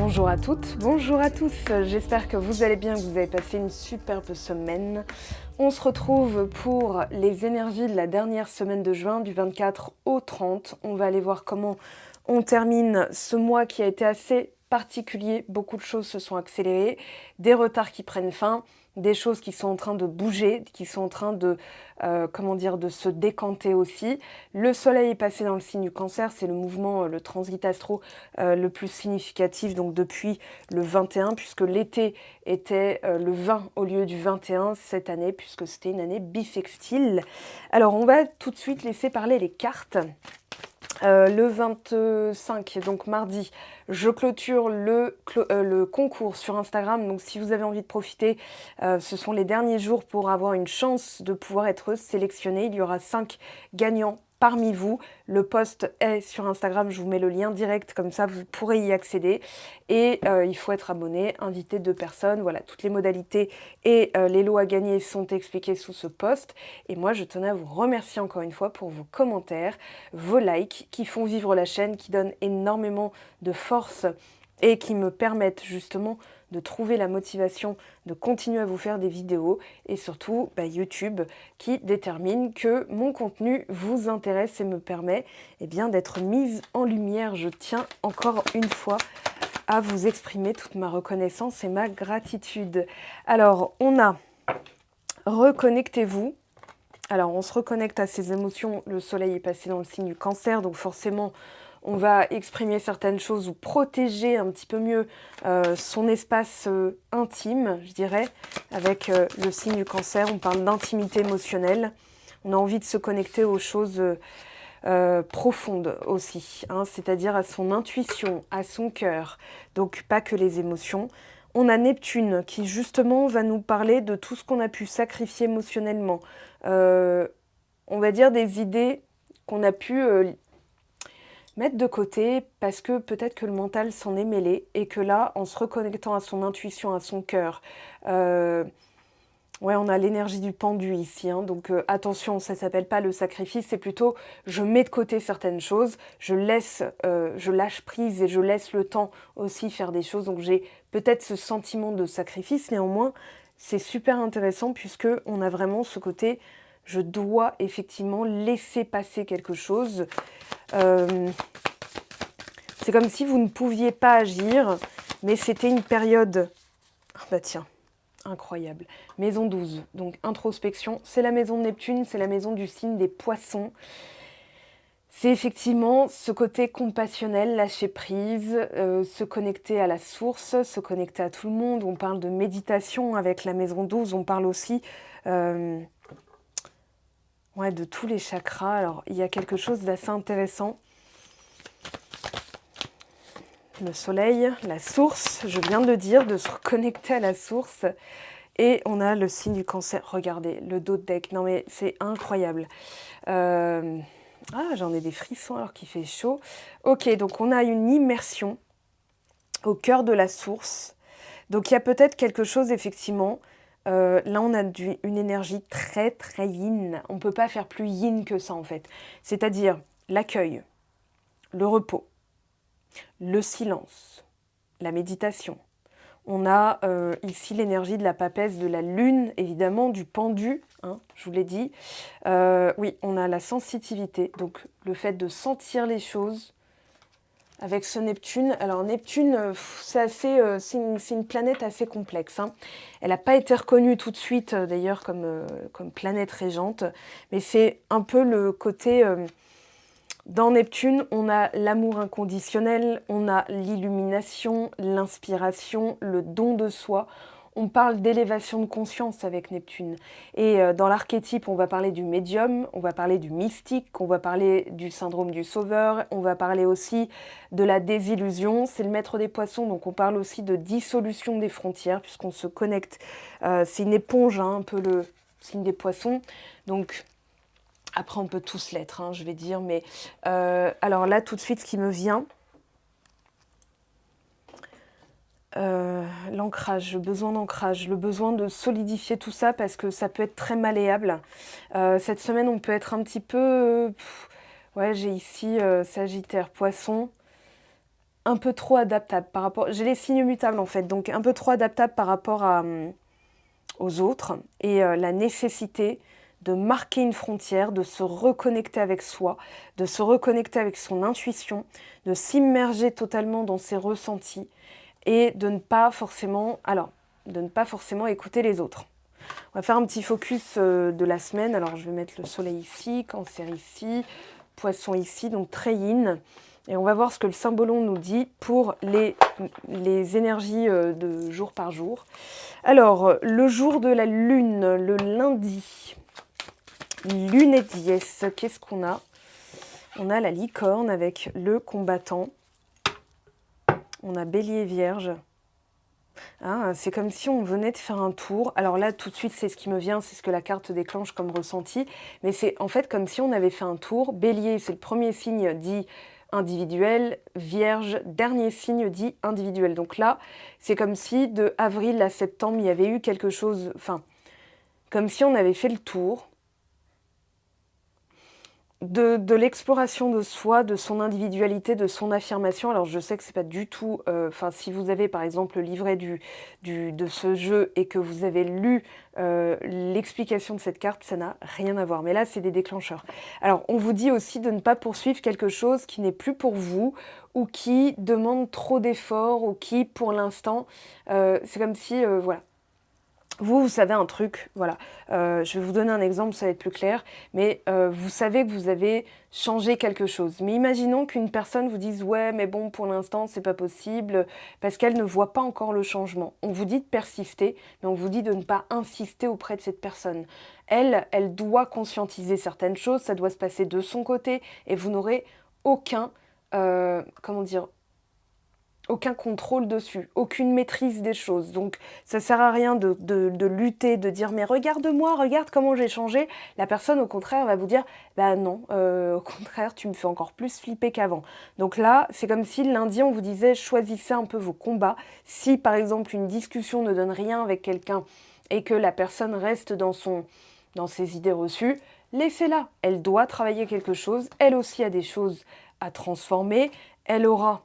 Bonjour à toutes, bonjour à tous, j'espère que vous allez bien, que vous avez passé une superbe semaine. On se retrouve pour les énergies de la dernière semaine de juin, du 24 au 30. On va aller voir comment on termine ce mois qui a été assez particulier. Beaucoup de choses se sont accélérées, des retards qui prennent fin, des choses qui sont en train de bouger, qui sont en train de, de se décanter aussi. Le soleil est passé dans le signe du cancer, c'est le mouvement, le transit astro le plus significatif donc depuis le 21, puisque l'été était le 20 au lieu du 21 cette année, puisque c'était une année bissextile. Alors on va tout de suite laisser parler les cartes. Le 25, donc mardi, je clôture le concours sur Instagram. Donc si vous avez envie de profiter, ce sont les derniers jours pour avoir une chance de pouvoir être sélectionné. Il y aura 5 gagnants parmi vous. Le post est sur Instagram, je vous mets le lien direct, comme ça vous pourrez y accéder. Et il faut être abonné, inviter 2 personnes. Voilà, toutes les modalités et les lots à gagner sont expliqués sous ce post. Et moi, je tenais à vous remercier encore une fois pour vos commentaires, vos likes qui font vivre la chaîne, qui donnent énormément de force et qui me permettent justement de trouver la motivation de continuer à vous faire des vidéos et surtout YouTube qui détermine que mon contenu vous intéresse et me permet d'être mise en lumière. Je tiens encore une fois à vous exprimer toute ma reconnaissance et ma gratitude. Alors, on a reconnectez-vous. Alors, on se reconnecte à ses émotions. Le soleil est passé dans le signe du cancer, donc forcément, on va exprimer certaines choses ou protéger un petit peu mieux son espace intime, je dirais. Avec le signe du cancer, on parle d'intimité émotionnelle. On a envie de se connecter aux choses profondes aussi, hein, c'est-à-dire à son intuition, à son cœur. Donc, pas que les émotions. On a Neptune qui justement va nous parler de tout ce qu'on a pu sacrifier émotionnellement. On va dire des idées qu'on a pu mettre de côté parce que peut-être que le mental s'en est mêlé et que là, en se reconnectant à son intuition, à son cœur, on a l'énergie du pendu ici, hein, donc attention, ça ne s'appelle pas le sacrifice, c'est plutôt je mets de côté certaines choses, je lâche prise et je laisse le temps aussi faire des choses, donc j'ai peut-être ce sentiment de sacrifice, néanmoins, c'est super intéressant puisque on a vraiment ce côté je dois effectivement laisser passer quelque chose. C'est comme si vous ne pouviez pas agir, mais c'était une période... Ah bah tiens, incroyable. Maison 12, donc introspection, c'est la maison de Neptune, c'est la maison du signe des poissons. C'est effectivement ce côté compassionnel, lâcher prise, se connecter à la source, se connecter à tout le monde. On parle de méditation avec la maison 12, on parle aussi... de tous les chakras. Alors, il y a quelque chose d'assez intéressant. Le soleil, la source, je viens de le dire, de se reconnecter à la source. Et on a le signe du cancer. Regardez, le dos de deck. Non mais c'est incroyable. J'en ai des frissons alors qu'il fait chaud. Ok, donc on a une immersion au cœur de la source. Donc il y a peut-être quelque chose, effectivement... là, on a une énergie très, très yin. On ne peut pas faire plus yin que ça, en fait. C'est-à-dire l'accueil, le repos, le silence, la méditation. On a ici l'énergie de la papesse, de la lune, évidemment, du pendu, hein, je vous l'ai dit. Oui, on a la sensitivité, donc le fait de sentir les choses. Avec ce Neptune, alors Neptune, c'est une planète assez complexe, hein. Elle n'a pas été reconnue tout de suite, d'ailleurs, comme planète régente, mais c'est un peu le côté... dans Neptune, on a l'amour inconditionnel, on a l'illumination, l'inspiration, le don de soi. On parle d'élévation de conscience avec Neptune. Et dans l'archétype, on va parler du médium, on va parler du mystique, on va parler du syndrome du sauveur, on va parler aussi de la désillusion. C'est le maître des poissons, donc on parle aussi de dissolution des frontières, puisqu'on se connecte. C'est une éponge, hein, un peu le signe des poissons. Donc, après, on peut tous l'être, hein, je vais dire. Mais alors là, tout de suite, ce qui me vient... l'ancrage, le besoin d'ancrage, le besoin de solidifier tout ça parce que ça peut être très malléable. Cette semaine, on peut être un petit peu... j'ai ici Sagittaire, Poisson, un peu trop adaptable par rapport... J'ai les signes mutables en fait, donc un peu trop adaptable par rapport aux autres. Et la nécessité de marquer une frontière, de se reconnecter avec soi, de se reconnecter avec son intuition, de s'immerger totalement dans ses ressentis et de ne pas forcément... de ne pas forcément écouter les autres. On va faire un petit focus de la semaine. Alors, je vais mettre le soleil ici, cancer ici, poisson ici, donc très yin. Et on va voir ce que le symbolon nous dit pour les énergies de jour par jour. Alors, le jour de la lune, le lundi, lune et dièse, qu'est-ce qu'on a? On a la licorne avec le combattant. On a bélier vierge. Ah, c'est comme si on venait de faire un tour. Alors là, tout de suite, c'est ce qui me vient, c'est ce que la carte déclenche comme ressenti. Mais c'est en fait comme si on avait fait un tour. Bélier, c'est le premier signe dit individuel. Vierge, dernier signe dit individuel. Donc là, c'est comme si de avril à septembre, il y avait eu quelque chose... Enfin, comme si on avait fait le tour de l'exploration de soi, de son individualité, de son affirmation. Alors je sais que c'est pas du tout... si vous avez par exemple le livret de ce jeu et que vous avez lu l'explication de cette carte, ça n'a rien à voir. Mais là, c'est des déclencheurs. Alors on vous dit aussi de ne pas poursuivre quelque chose qui n'est plus pour vous ou qui demande trop d'efforts ou qui, pour l'instant, c'est comme si... voilà. Vous savez un truc, voilà, je vais vous donner un exemple, ça va être plus clair, mais vous savez que vous avez changé quelque chose. Mais imaginons qu'une personne vous dise « ouais, mais bon, pour l'instant, c'est pas possible », parce qu'elle ne voit pas encore le changement. On vous dit de persister, mais on vous dit de ne pas insister auprès de cette personne. Elle doit conscientiser certaines choses, ça doit se passer de son côté, et vous n'aurez aucun, aucun contrôle dessus, aucune maîtrise des choses. Donc ça sert à rien de lutter, de dire « mais regarde-moi, regarde comment j'ai changé ». La personne, au contraire, va vous dire « bah non, au contraire, tu me fais encore plus flipper qu'avant ». Donc là, c'est comme si lundi, on vous disait « choisissez un peu vos combats ». Si, par exemple, une discussion ne donne rien avec quelqu'un et que la personne reste dans ses idées reçues, laissez-la. Elle doit travailler quelque chose. Elle aussi a des choses à transformer. Elle aura...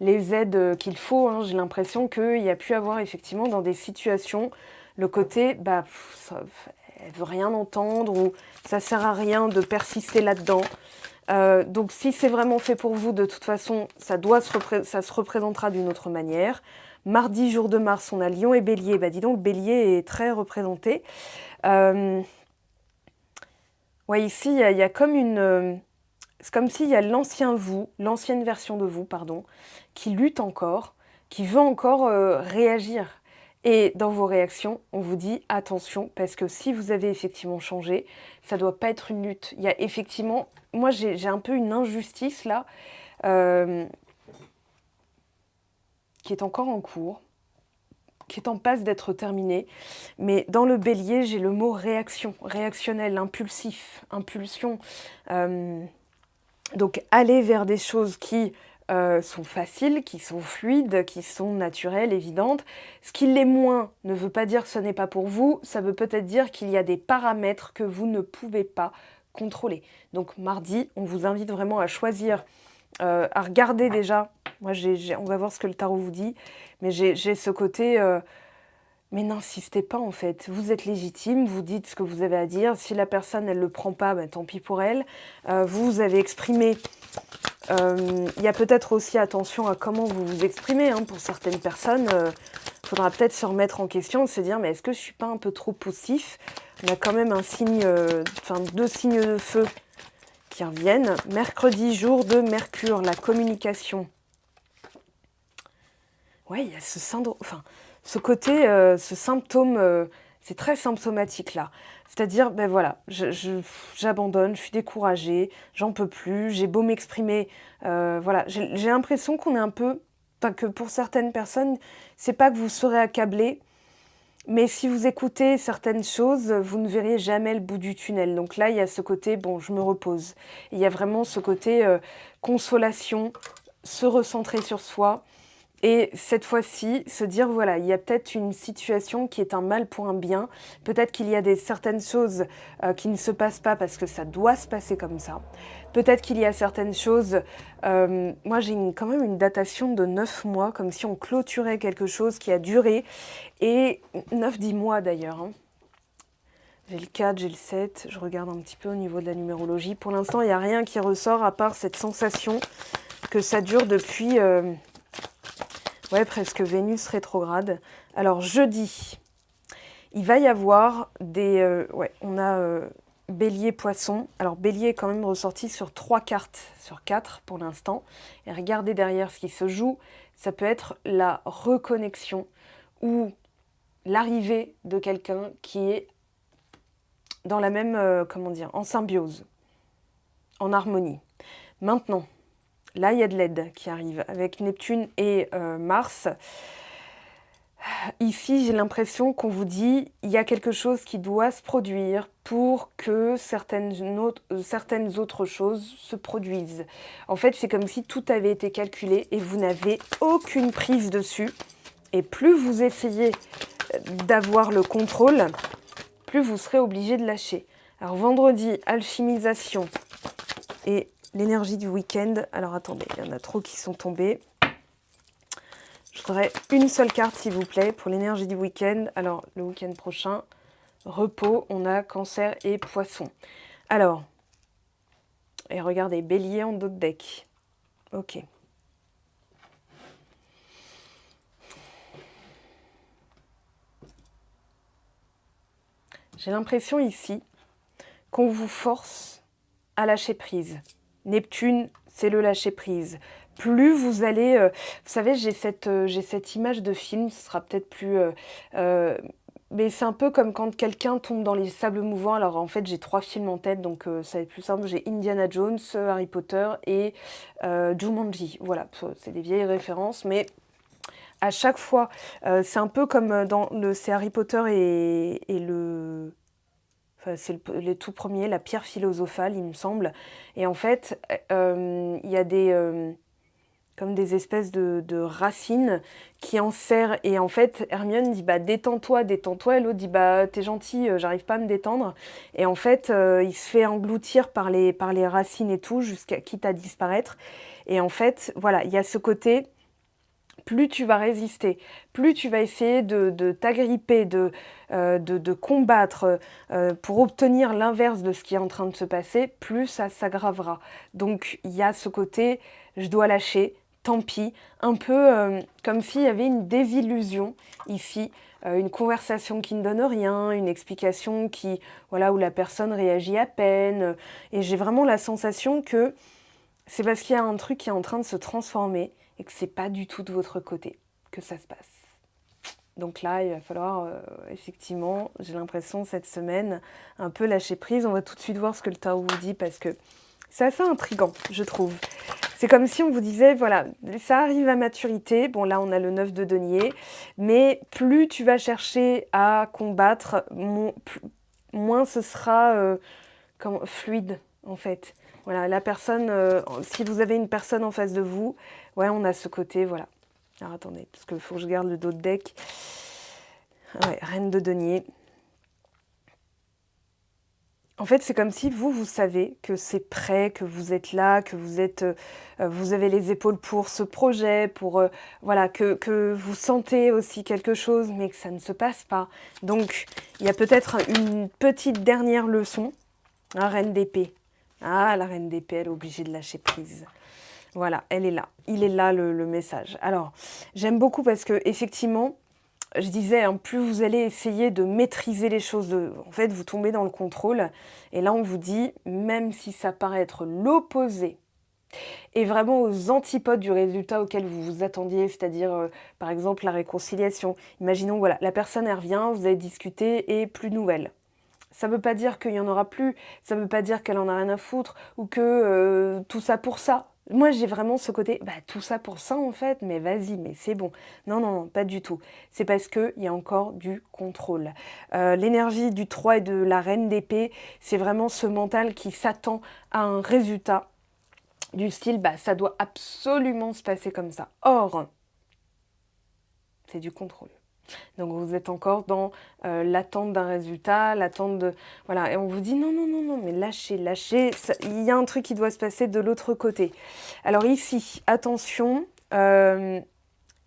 les aides qu'il faut. J'ai l'impression qu'il y a pu avoir effectivement dans des situations le côté elle veut rien entendre ou ça sert à rien de persister là-dedans. Donc si c'est vraiment fait pour vous, de toute façon, ça se représentera d'une autre manière. Mardi, jour de Mars, on a Lion et Bélier. Dis donc, Bélier est très représenté. Ici, il y a comme une... C'est comme s'il y a l'ancienne version de vous, qui lutte encore, qui veut encore réagir. Et dans vos réactions, on vous dit attention, parce que si vous avez effectivement changé, ça ne doit pas être une lutte. Il y a effectivement, moi j'ai un peu une injustice là, qui est encore en cours, qui est en passe d'être terminée. Mais dans le bélier, j'ai le mot réaction, réactionnel, impulsif, impulsion. Donc, aller vers des choses qui sont faciles, qui sont fluides, qui sont naturelles, évidentes. Ce qui l'est moins ne veut pas dire que ce n'est pas pour vous, ça veut peut-être dire qu'il y a des paramètres que vous ne pouvez pas contrôler. Donc, mardi, on vous invite vraiment à choisir, à regarder déjà. Moi, on va voir ce que le tarot vous dit, mais j'ai ce côté... mais n'insistez pas en fait, vous êtes légitime, vous dites ce que vous avez à dire. Si la personne elle ne le prend pas, tant pis pour elle. Vous avez exprimé, il y a peut-être aussi attention à comment vous vous exprimez. Pour certaines personnes, il faudra peut-être se remettre en question et se dire mais est-ce que je ne suis pas un peu trop poussif? On a quand même un signe, deux signes de feu qui reviennent. Mercredi, jour de Mercure, la communication. Ouais, il y a ce syndrome... ce côté, ce symptôme, c'est très symptomatique là. C'est-à-dire, voilà, j'abandonne, je suis découragée, j'en peux plus, j'ai beau m'exprimer. Voilà, j'ai l'impression qu'on est un peu... que pour certaines personnes, c'est pas que vous serez accablé, mais si vous écoutez certaines choses, vous ne verriez jamais le bout du tunnel. Donc là, il y a ce côté, bon, je me repose. Il y a vraiment ce côté consolation, se recentrer sur soi, Et cette fois-ci, se dire, voilà, il y a peut-être une situation qui est un mal pour un bien. Peut-être qu'il y a certaines choses qui ne se passent pas parce que ça doit se passer comme ça. Peut-être qu'il y a certaines choses... moi, j'ai quand même une datation de 9 mois, comme si on clôturait quelque chose qui a duré. Et 9-10 mois d'ailleurs. Hein. J'ai le 4, j'ai le 7. Je regarde un petit peu au niveau de la numérologie. Pour l'instant, il n'y a rien qui ressort à part cette sensation que ça dure depuis... ouais, presque Vénus rétrograde. Alors, jeudi, il va y avoir des... ouais, on a Bélier, Poisson. Alors, Bélier est quand même ressorti sur 3 cartes, sur 4 pour l'instant. Et regardez derrière ce qui se joue. Ça peut être la reconnexion ou l'arrivée de quelqu'un qui est dans la même, comment dire, en symbiose, en harmonie. Maintenant, là, il y a de l'aide qui arrive avec Neptune et Mars. Ici, j'ai l'impression qu'on vous dit il y a quelque chose qui doit se produire pour que certaines autres choses se produisent. En fait, c'est comme si tout avait été calculé et vous n'avez aucune prise dessus. Et plus vous essayez d'avoir le contrôle, plus vous serez obligé de lâcher. Alors vendredi, alchimisation et l'énergie du week-end. Alors attendez, il y en a trop qui sont tombés. Je voudrais une seule carte, s'il vous plaît, pour l'énergie du week-end. Alors, le week-end prochain, repos, on a Cancer et Poisson. Alors, et regardez, Bélier en dos de deck. Ok. J'ai l'impression ici qu'on vous force à lâcher prise. Neptune, c'est le lâcher prise. Plus vous allez... vous savez, j'ai cette image de film, ce sera peut-être plus... mais c'est un peu comme quand quelqu'un tombe dans les sables mouvants. Alors en fait, j'ai 3 films en tête, donc ça va être plus simple. J'ai Indiana Jones, Harry Potter et Jumanji. Voilà, c'est des vieilles références, mais... À chaque fois, c'est un peu comme c'est Harry Potter et le... Enfin, c'est les tout premiers, la pierre philosophale, il me semble. Et en fait, il y a comme des espèces de racines qui en serrent. Et en fait, Hermione dit bah, détends-toi, détends-toi. Et l'autre dit bah, t'es gentil, j'arrive pas à me détendre. Et en fait, il se fait engloutir par les racines et tout, jusqu'à quitte à disparaître. Et en fait, voilà, il y a ce côté. Plus tu vas résister, plus tu vas essayer de t'agripper, de combattre pour obtenir l'inverse de ce qui est en train de se passer, plus ça s'aggravera. Donc il y a ce côté, je dois lâcher, tant pis, un peu comme s'il y avait une désillusion ici, une conversation qui ne donne rien, une explication qui, voilà, où la personne réagit à peine. Et j'ai vraiment la sensation que c'est parce qu'il y a un truc qui est en train de se transformer et que c'est pas du tout de votre côté que ça se passe. Donc là, il va falloir, effectivement, j'ai l'impression cette semaine, un peu lâcher prise. On va tout de suite voir ce que le tarot vous dit parce que c'est assez intriguant, je trouve. C'est comme si on vous disait, voilà, ça arrive à maturité. Bon, là, on a le 9 de denier. Mais plus tu vas chercher à combattre, moins ce sera fluide, en fait. Voilà, la personne, si vous avez une personne en face de vous, ouais, on a ce côté, voilà. Alors attendez, parce qu'il faut que je garde le dos de deck. Ouais, reine de denier. En fait, c'est comme si vous savez que c'est prêt, que vous êtes là, que vous avez les épaules pour ce projet, pour, voilà, que vous sentez aussi quelque chose, mais que ça ne se passe pas. Donc, il y a peut-être une petite dernière leçon. Ah, reine d'épée. Ah, la reine d'épée, elle est obligée de lâcher prise. Voilà, elle est là. Il est là, le message. Alors, j'aime beaucoup parce que effectivement, je disais, hein, plus vous allez essayer de maîtriser les choses, en fait, vous tombez dans le contrôle. Et là, on vous dit, même si ça paraît être l'opposé, et vraiment aux antipodes du résultat auquel vous vous attendiez, c'est-à-dire, par exemple, la réconciliation. Imaginons, voilà, la personne, elle revient, vous avez discuté et plus de nouvelles. Ça ne veut pas dire qu'il n'y en aura plus, ça ne veut pas dire qu'elle en a rien à foutre, ou que tout ça pour ça. Moi, j'ai vraiment ce côté, bah, tout ça pour ça en fait, mais vas-y, mais c'est bon. Non, non, non, pas du tout. C'est parce qu'il y a encore du contrôle. L'énergie du 3 et de la reine d'épée, c'est vraiment ce mental qui s'attend à un résultat du style, bah, ça doit absolument se passer comme ça. Or, c'est du contrôle. Donc vous êtes encore dans l'attente d'un résultat, l'attente de... Voilà, et on vous dit non, non, non, non, mais lâchez, lâchez, il y a un truc qui doit se passer de l'autre côté. Alors ici, attention, il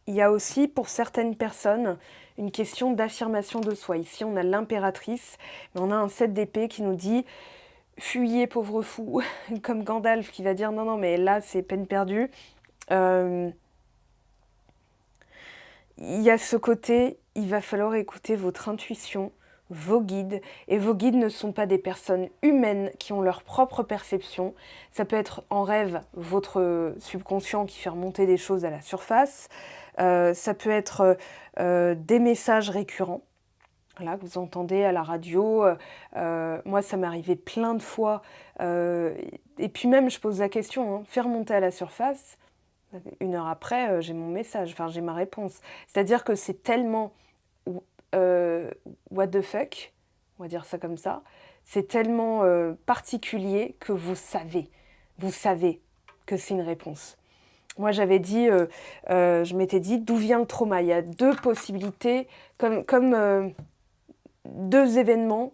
y a aussi pour certaines personnes une question d'affirmation de soi. Ici, on a l'impératrice, mais on a un 7 d'épée qui nous dit « Fuyez, pauvre fou », comme Gandalf qui va dire « Non, non, mais là, c'est peine perdue ». Il y a ce côté, il va falloir écouter votre intuition, vos guides. Et vos guides ne sont pas des personnes humaines qui ont leur propre perception. Ça peut être en rêve votre subconscient qui fait remonter des choses à la surface. Ça peut être des messages récurrents. Voilà, que vous entendez à la radio. Moi, ça m'est arrivé plein de fois. Et puis même, je pose la question, hein, faire remonter à la surface. 1 heure après, j'ai mon message, enfin j'ai ma réponse. C'est-à-dire que c'est tellement what the fuck, on va dire ça comme ça, c'est tellement particulier que vous savez que c'est une réponse. Moi j'avais dit, je m'étais dit d'où vient le trauma. Il y a 2 possibilités, comme 2 événements.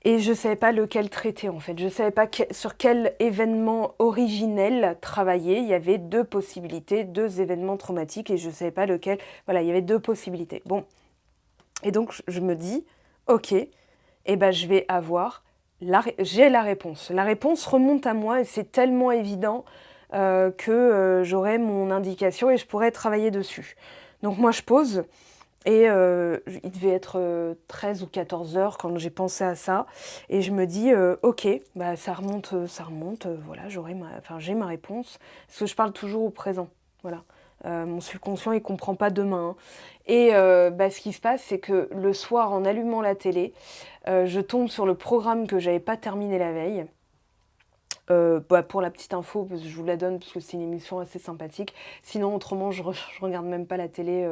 Et je ne savais pas lequel traiter en fait. Je ne savais pas sur quel événement originel travailler. Il y avait 2 possibilités, 2 événements traumatiques et je ne savais pas lequel. Voilà, il y avait 2 possibilités. Bon. Et donc je me dis, ok, eh ben, je vais avoir, j'ai la réponse. La réponse remonte à moi et c'est tellement évident que j'aurai mon indication et je pourrai travailler dessus. Donc moi je pose. Et il devait être 13 ou 14 heures quand j'ai pensé à ça. Et je me dis, ok, bah, ça remonte, voilà, j'ai ma réponse. Parce que je parle toujours au présent, voilà. Mon subconscient, il comprend pas demain. Hein. Et ce qui se passe, c'est que le soir, en allumant la télé, je tombe sur le programme que j'avais pas terminé la veille. Pour la petite info, parce que je vous la donne parce que c'est une émission assez sympathique. Sinon, autrement, je regarde même pas la télé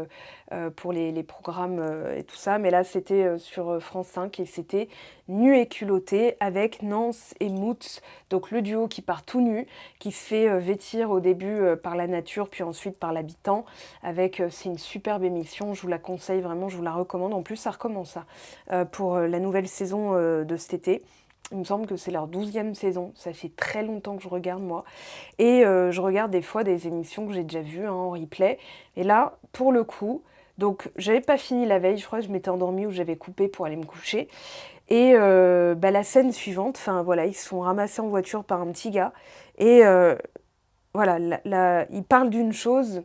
pour les programmes et tout ça. Mais là, c'était sur France 5 et c'était Nu et culotté avec Nance et Moots. Donc le duo qui part tout nu, qui se fait vêtir au début par la nature, puis ensuite par l'habitant. C'est une superbe émission, je vous la conseille vraiment, je vous la recommande. En plus, ça recommence ça, pour la nouvelle saison de cet été. Il me semble que c'est leur 12e saison. Ça fait très longtemps que je regarde, moi. Et je regarde des fois des émissions que j'ai déjà vues en replay. Et là, pour le coup, donc j'avais pas fini la veille. Je crois que je m'étais endormie ou j'avais coupé pour aller me coucher. Et la scène suivante, enfin voilà, ils se sont ramassés en voiture par un petit gars. Et voilà, il parle d'une chose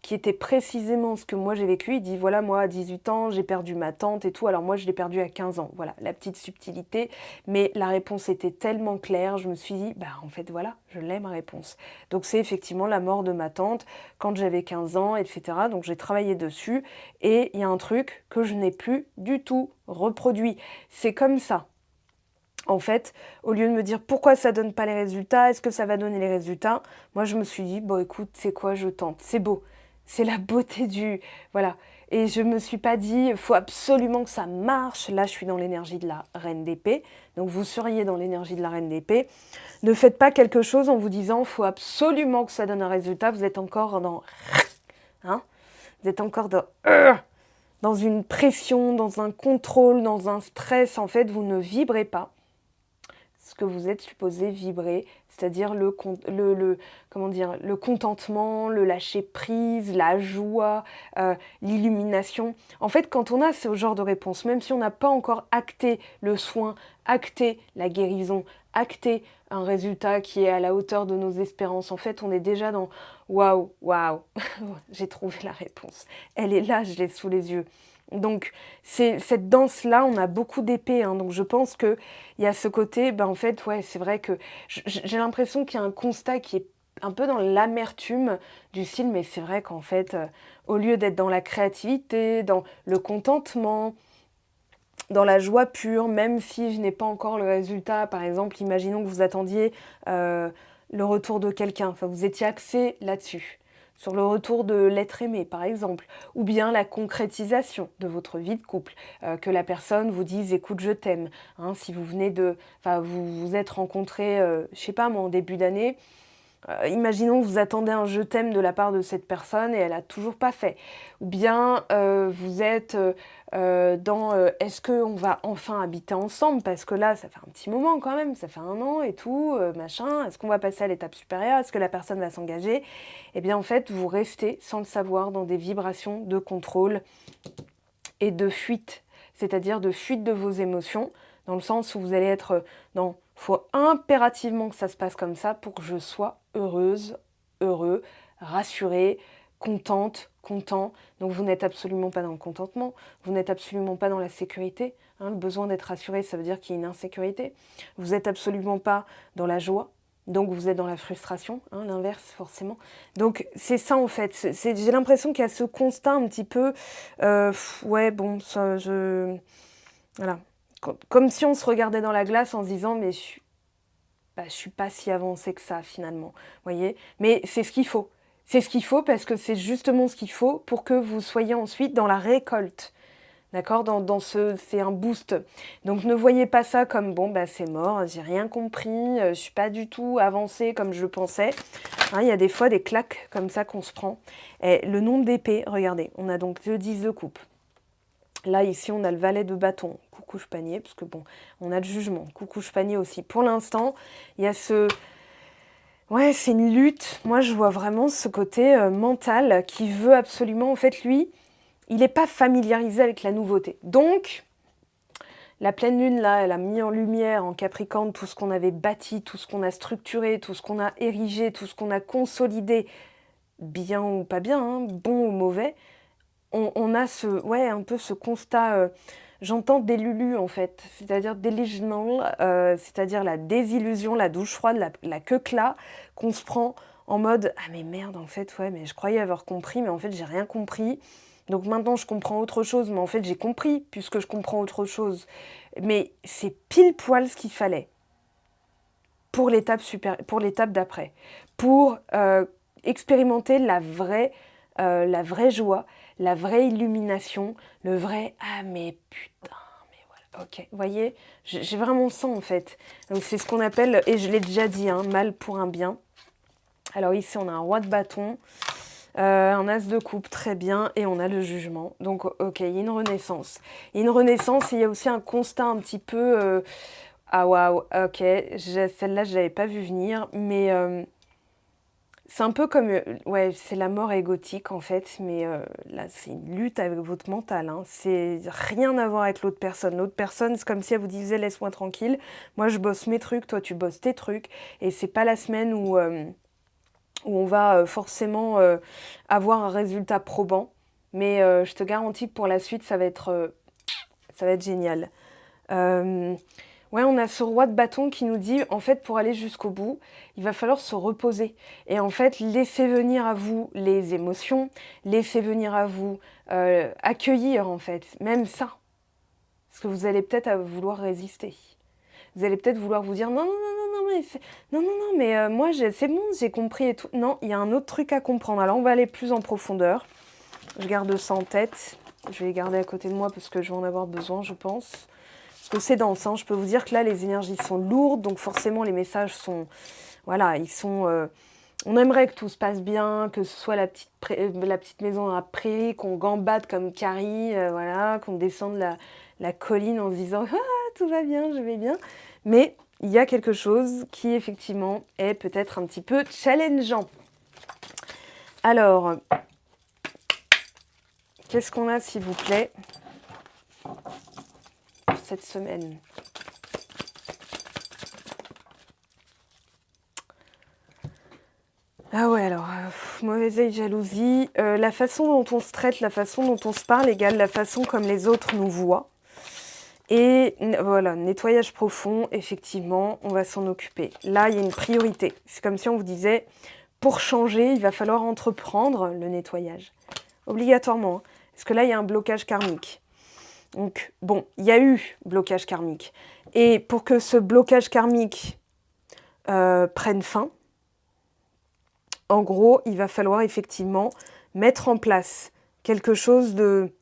qui était précisément ce que moi j'ai vécu. Il dit, voilà, moi, à 18 ans, j'ai perdu ma tante et tout. Alors moi, je l'ai perdue à 15 ans. Voilà, la petite subtilité. Mais la réponse était tellement claire, je me suis dit, en fait, voilà, je l'ai, ma réponse. Donc c'est effectivement la mort de ma tante quand j'avais 15 ans, etc. Donc j'ai travaillé dessus. Et il y a un truc que je n'ai plus du tout reproduit. C'est comme ça. En fait, au lieu de me dire pourquoi ça donne pas les résultats, est-ce que ça va donner les résultats, moi je me suis dit, bon écoute, c'est quoi, je tente, c'est beau. C'est la beauté du... Voilà. Et je me suis pas dit, il faut absolument que ça marche. Là, je suis dans l'énergie de la reine d'épée. Donc, vous seriez dans l'énergie de la reine d'épée. Ne faites pas quelque chose en vous disant, il faut absolument que ça donne un résultat. Vous êtes encore dans... Hein, vous êtes encore dans une pression, dans un contrôle, dans un stress. En fait, vous ne vibrez pas ce que vous êtes supposé vibrer, c'est-à-dire le contentement, le lâcher-prise, la joie, l'illumination. En fait, quand on a ce genre de réponse, même si on n'a pas encore acté le soin, acté la guérison, acté un résultat qui est à la hauteur de nos espérances, en fait, on est déjà dans « waouh, waouh, j'ai trouvé la réponse. Elle est là, je l'ai sous les yeux ». Donc, cette danse-là, on a beaucoup d'épées. Hein, donc, je pense qu'il y a ce côté, en fait, ouais, c'est vrai que j'ai l'impression qu'il y a un constat qui est un peu dans l'amertume du style, mais c'est vrai qu'en fait, au lieu d'être dans la créativité, dans le contentement, dans la joie pure, même si je n'ai pas encore le résultat, par exemple, imaginons que vous attendiez le retour de quelqu'un, enfin, vous étiez axé là-dessus. Sur le retour de l'être aimé, par exemple, ou bien la concrétisation de votre vie de couple, que la personne vous dise « écoute, je t'aime hein, ». Si vous venez vous vous êtes rencontrés, je sais pas moi, en début d'année, Imaginons que vous attendez un je t'aime de la part de cette personne et elle a toujours pas fait. Ou bien vous êtes dans est-ce qu'on va enfin habiter ensemble parce que là ça fait un petit moment quand même, ça fait 1 an et tout, machin. Est-ce qu'on va passer à l'étape supérieure? Est-ce que la personne va s'engager? Eh bien en fait vous restez sans le savoir dans des vibrations de contrôle et de fuite, c'est-à-dire de fuite de vos émotions, dans le sens où vous allez être dans « faut impérativement que ça se passe comme ça pour que je sois heureuse, heureux, rassurée, contente, content ». Donc vous n'êtes absolument pas dans le contentement, vous n'êtes absolument pas dans la sécurité. Le besoin d'être rassuré, ça veut dire qu'il y a une insécurité. Vous n'êtes absolument pas dans la joie, donc vous êtes dans la frustration, l'inverse forcément. Donc c'est ça en fait, j'ai l'impression qu'il y a ce constat un petit peu, ouais bon, ça, voilà. Comme si on se regardait dans la glace en se disant mais je suis pas si avancée que ça finalement, voyez. Mais c'est ce qu'il faut. C'est ce qu'il faut parce que c'est justement ce qu'il faut pour que vous soyez ensuite dans la récolte. D'accord, c'est un boost. Donc ne voyez pas ça comme bon c'est mort, j'ai rien compris, je suis pas du tout avancée comme je pensais. Il y a des fois des claques comme ça qu'on se prend. Et le nombre d'épées, regardez, on a donc le 10 de coupe. Là, ici, on a le valet de bâton, coucouche panier, parce que bon, on a le jugement, coucouche panier aussi. Pour l'instant, il y a ce... Ouais, c'est une lutte. Moi, je vois vraiment ce côté mental qui veut absolument... En fait, lui, il n'est pas familiarisé avec la nouveauté. Donc, la pleine lune, là, elle a mis en lumière, en Capricorne, tout ce qu'on avait bâti, tout ce qu'on a structuré, tout ce qu'on a érigé, tout ce qu'on a consolidé, bien ou pas bien, bon ou mauvais. On a un peu ce constat, j'entends délulu en fait, c'est-à-dire delusional, c'est-à-dire la désillusion, la douche froide, la queue-là qu'on se prend en mode « Ah mais merde en fait, ouais, mais je croyais avoir compris, mais en fait j'ai rien compris. Donc maintenant je comprends autre chose, mais en fait j'ai compris puisque je comprends autre chose. » Mais c'est pile poil ce qu'il fallait pour l'étape d'après, pour expérimenter la vraie joie, la vraie illumination, le vrai « Ah mais putain, mais voilà, ok ». Vous voyez, j'ai vraiment ça en fait. Donc c'est ce qu'on appelle, et je l'ai déjà dit, mal pour un bien. Alors ici on a un roi de bâton, un as de coupe, très bien, et on a le jugement. Donc ok, il y a une renaissance. Il y a une renaissance et il y a aussi un constat un petit peu... ah waouh, ok, celle-là je l'avais pas vu venir, mais... c'est un peu comme, ouais, c'est la mort égotique en fait, mais là c'est une lutte avec votre mental, c'est rien à voir avec l'autre personne. L'autre personne, c'est comme si elle vous disait laisse-moi tranquille, moi je bosse mes trucs, toi tu bosses tes trucs, et c'est pas la semaine où on va forcément avoir un résultat probant, mais je te garantis que pour la suite ça va être génial. Ouais, on a ce roi de bâton qui nous dit, en fait, pour aller jusqu'au bout, il va falloir se reposer. Et en fait, laisser venir à vous les émotions, laisser venir à vous accueillir, en fait, même ça. Parce que vous allez peut-être vouloir résister. Vous allez peut-être vouloir vous dire, non, non, non, non, mais, moi, c'est bon, j'ai compris et tout. Non, il y a un autre truc à comprendre. Alors, on va aller plus en profondeur. Je garde ça en tête. Je vais les garder à côté de moi parce que je vais en avoir besoin, je pense. Parce que c'est dense, je peux vous dire que là, les énergies sont lourdes, donc forcément, les messages sont... Voilà, ils sont... on aimerait que tout se passe bien, que ce soit la petite maison à la prairie, qu'on gambade comme Carrie, voilà, qu'on descende la colline en se disant « Ah, tout va bien, je vais bien ». Mais il y a quelque chose qui, effectivement, est peut-être un petit peu challengeant. Alors, qu'est-ce qu'on a, s'il vous plaît, cette semaine? Ah ouais, alors, mauvais œil, jalousie, la façon dont on se traite, la façon dont on se parle égale la façon comme les autres nous voient. Et voilà, nettoyage profond, effectivement, on va s'en occuper. Là, il y a une priorité. C'est comme si on vous disait, pour changer, il va falloir entreprendre le nettoyage. Obligatoirement, parce que là, il y a un blocage karmique. Donc, bon, il y a eu blocage karmique. Et pour que ce blocage karmique prenne fin, en gros, il va falloir effectivement mettre en place quelque chose de...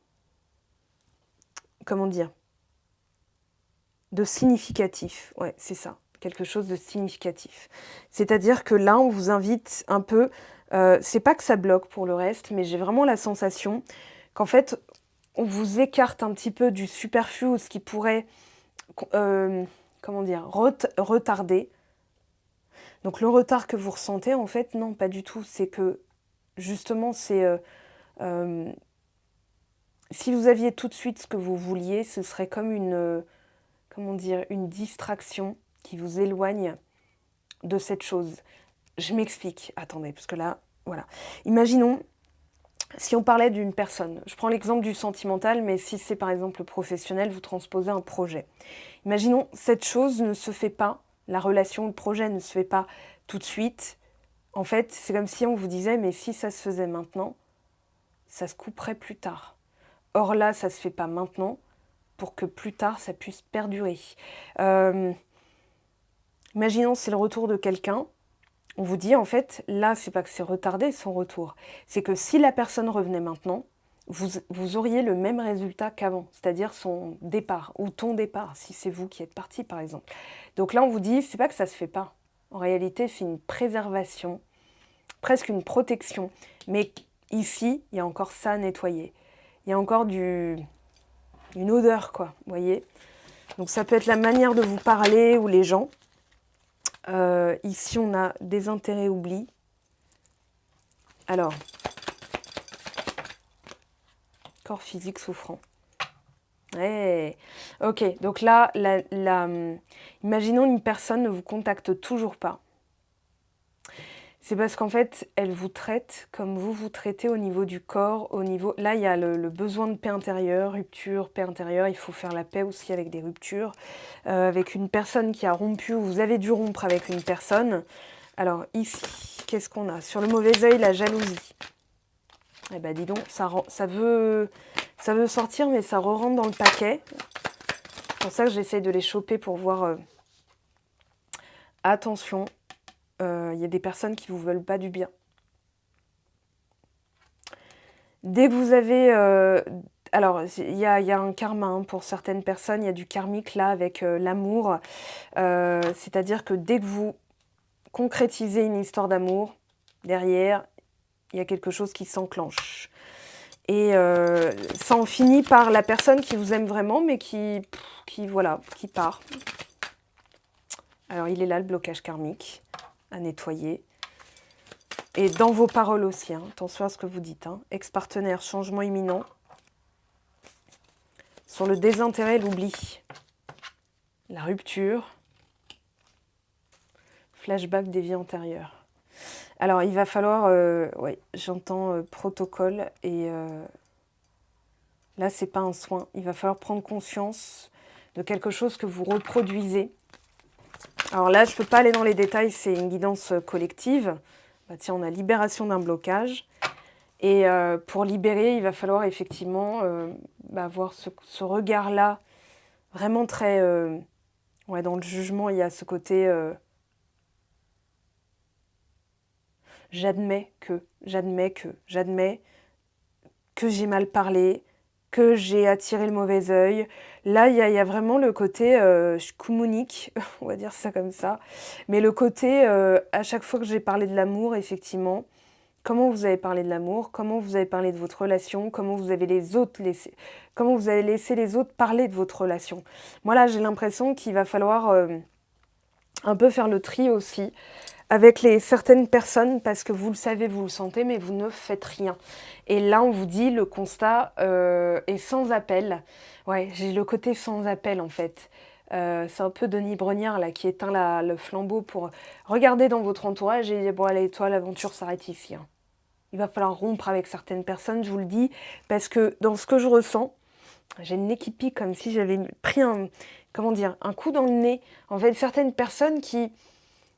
Comment dire ? De significatif. Ouais, c'est ça. quelque chose de significatif. C'est-à-dire que là, on vous invite un peu, c'est pas que ça bloque pour le reste, mais j'ai vraiment la sensation qu'en fait, on vous écarte un petit peu du superflu ou ce qui pourrait, comment dire, retarder. Donc le retard que vous ressentez, en fait, non, pas du tout. C'est que, justement, c'est... si vous aviez tout de suite ce que vous vouliez, ce serait comme une, comment dire, une distraction qui vous éloigne de cette chose. Je m'explique. Attendez, parce que là, voilà. Imaginons, si on parlait d'une personne, je prends l'exemple du sentimental, mais si c'est par exemple le professionnel, vous transposez un projet. Imaginons, cette chose ne se fait pas, la relation, le projet ne se fait pas tout de suite. En fait, c'est comme si on vous disait, mais si ça se faisait maintenant, ça se couperait plus tard. Or là, ça ne se fait pas maintenant pour que plus tard, ça puisse perdurer. Imaginons, c'est le retour de quelqu'un. On vous dit, en fait, là, c'est pas que c'est retardé son retour. C'est que si la personne revenait maintenant, vous auriez le même résultat qu'avant, c'est-à-dire son départ, ou ton départ, si c'est vous qui êtes parti, par exemple. Donc là, on vous dit, c'est pas que ça se fait pas. En réalité, c'est une préservation, presque une protection. Mais ici, il y a encore ça à nettoyer. Il y a encore une odeur, quoi, vous voyez. Donc ça peut être la manière de vous parler ou les gens. Ici, on a des intérêts oublis. Alors, corps physique souffrant. Ouais. Ok, donc là, imaginons une personne ne vous contacte toujours pas. C'est parce qu'en fait, elle vous traite comme vous vous traitez au niveau du corps, au niveau... Là, il y a le besoin de paix intérieure, rupture, paix intérieure. Il faut faire la paix aussi avec des ruptures. Avec une personne qui a rompu, ou vous avez dû rompre avec une personne. Alors ici, qu'est-ce qu'on a? Sur le mauvais œil, la jalousie. Eh ben dis donc, ça veut sortir, mais ça re-rentre dans le paquet. C'est pour ça que j'essaye de les choper pour voir... Attention. Il y a des personnes qui ne vous veulent pas du bien. Dès que vous avez... alors, il y a un karma hein, pour certaines personnes, il y a du karmique là avec l'amour. C'est-à-dire que dès que vous concrétisez une histoire d'amour, derrière, il y a quelque chose qui s'enclenche. Et ça en finit par la personne qui vous aime vraiment, mais qui part. Alors, il est là, le blocage karmique à nettoyer. Et dans vos paroles aussi, hein, attention à ce que vous dites. Hein. Ex-partenaire, changement imminent. Sur le désintérêt, l'oubli. La rupture. Flashback des vies antérieures. Alors, il va falloir... oui, j'entends protocole. Et là, c'est pas un soin. Il va falloir prendre conscience de quelque chose que vous reproduisez. Alors là, je ne peux pas aller dans les détails, c'est une guidance collective. Bah, tiens, on a libération d'un blocage. Et pour libérer, il va falloir effectivement avoir ce regard-là, vraiment très... dans le jugement, il y a ce côté... j'admets que j'ai mal parlé, que j'ai attiré le mauvais œil. Là, il y a vraiment le côté, je communique, on va dire ça comme ça. Mais le côté, à chaque fois que j'ai parlé de l'amour, effectivement, comment vous avez parlé de l'amour, comment vous avez parlé de votre relation, comment vous avez laissé les autres parler de votre relation. Moi, là, j'ai l'impression qu'il va falloir un peu faire le tri aussi avec certaines personnes, parce que vous le savez, vous le sentez, mais vous ne faites rien. Et là, on vous dit, le constat est sans appel. Ouais, j'ai le côté sans appel, en fait. C'est un peu Denis Brognard, là, qui éteint le flambeau pour regarder dans votre entourage et dire, bon, allez, toi, l'aventure s'arrête ici. Hein. Il va falloir rompre avec certaines personnes, je vous le dis, parce que dans ce que je ressens, j'ai une équipe comme si j'avais pris un coup dans le nez. En fait, certaines personnes qui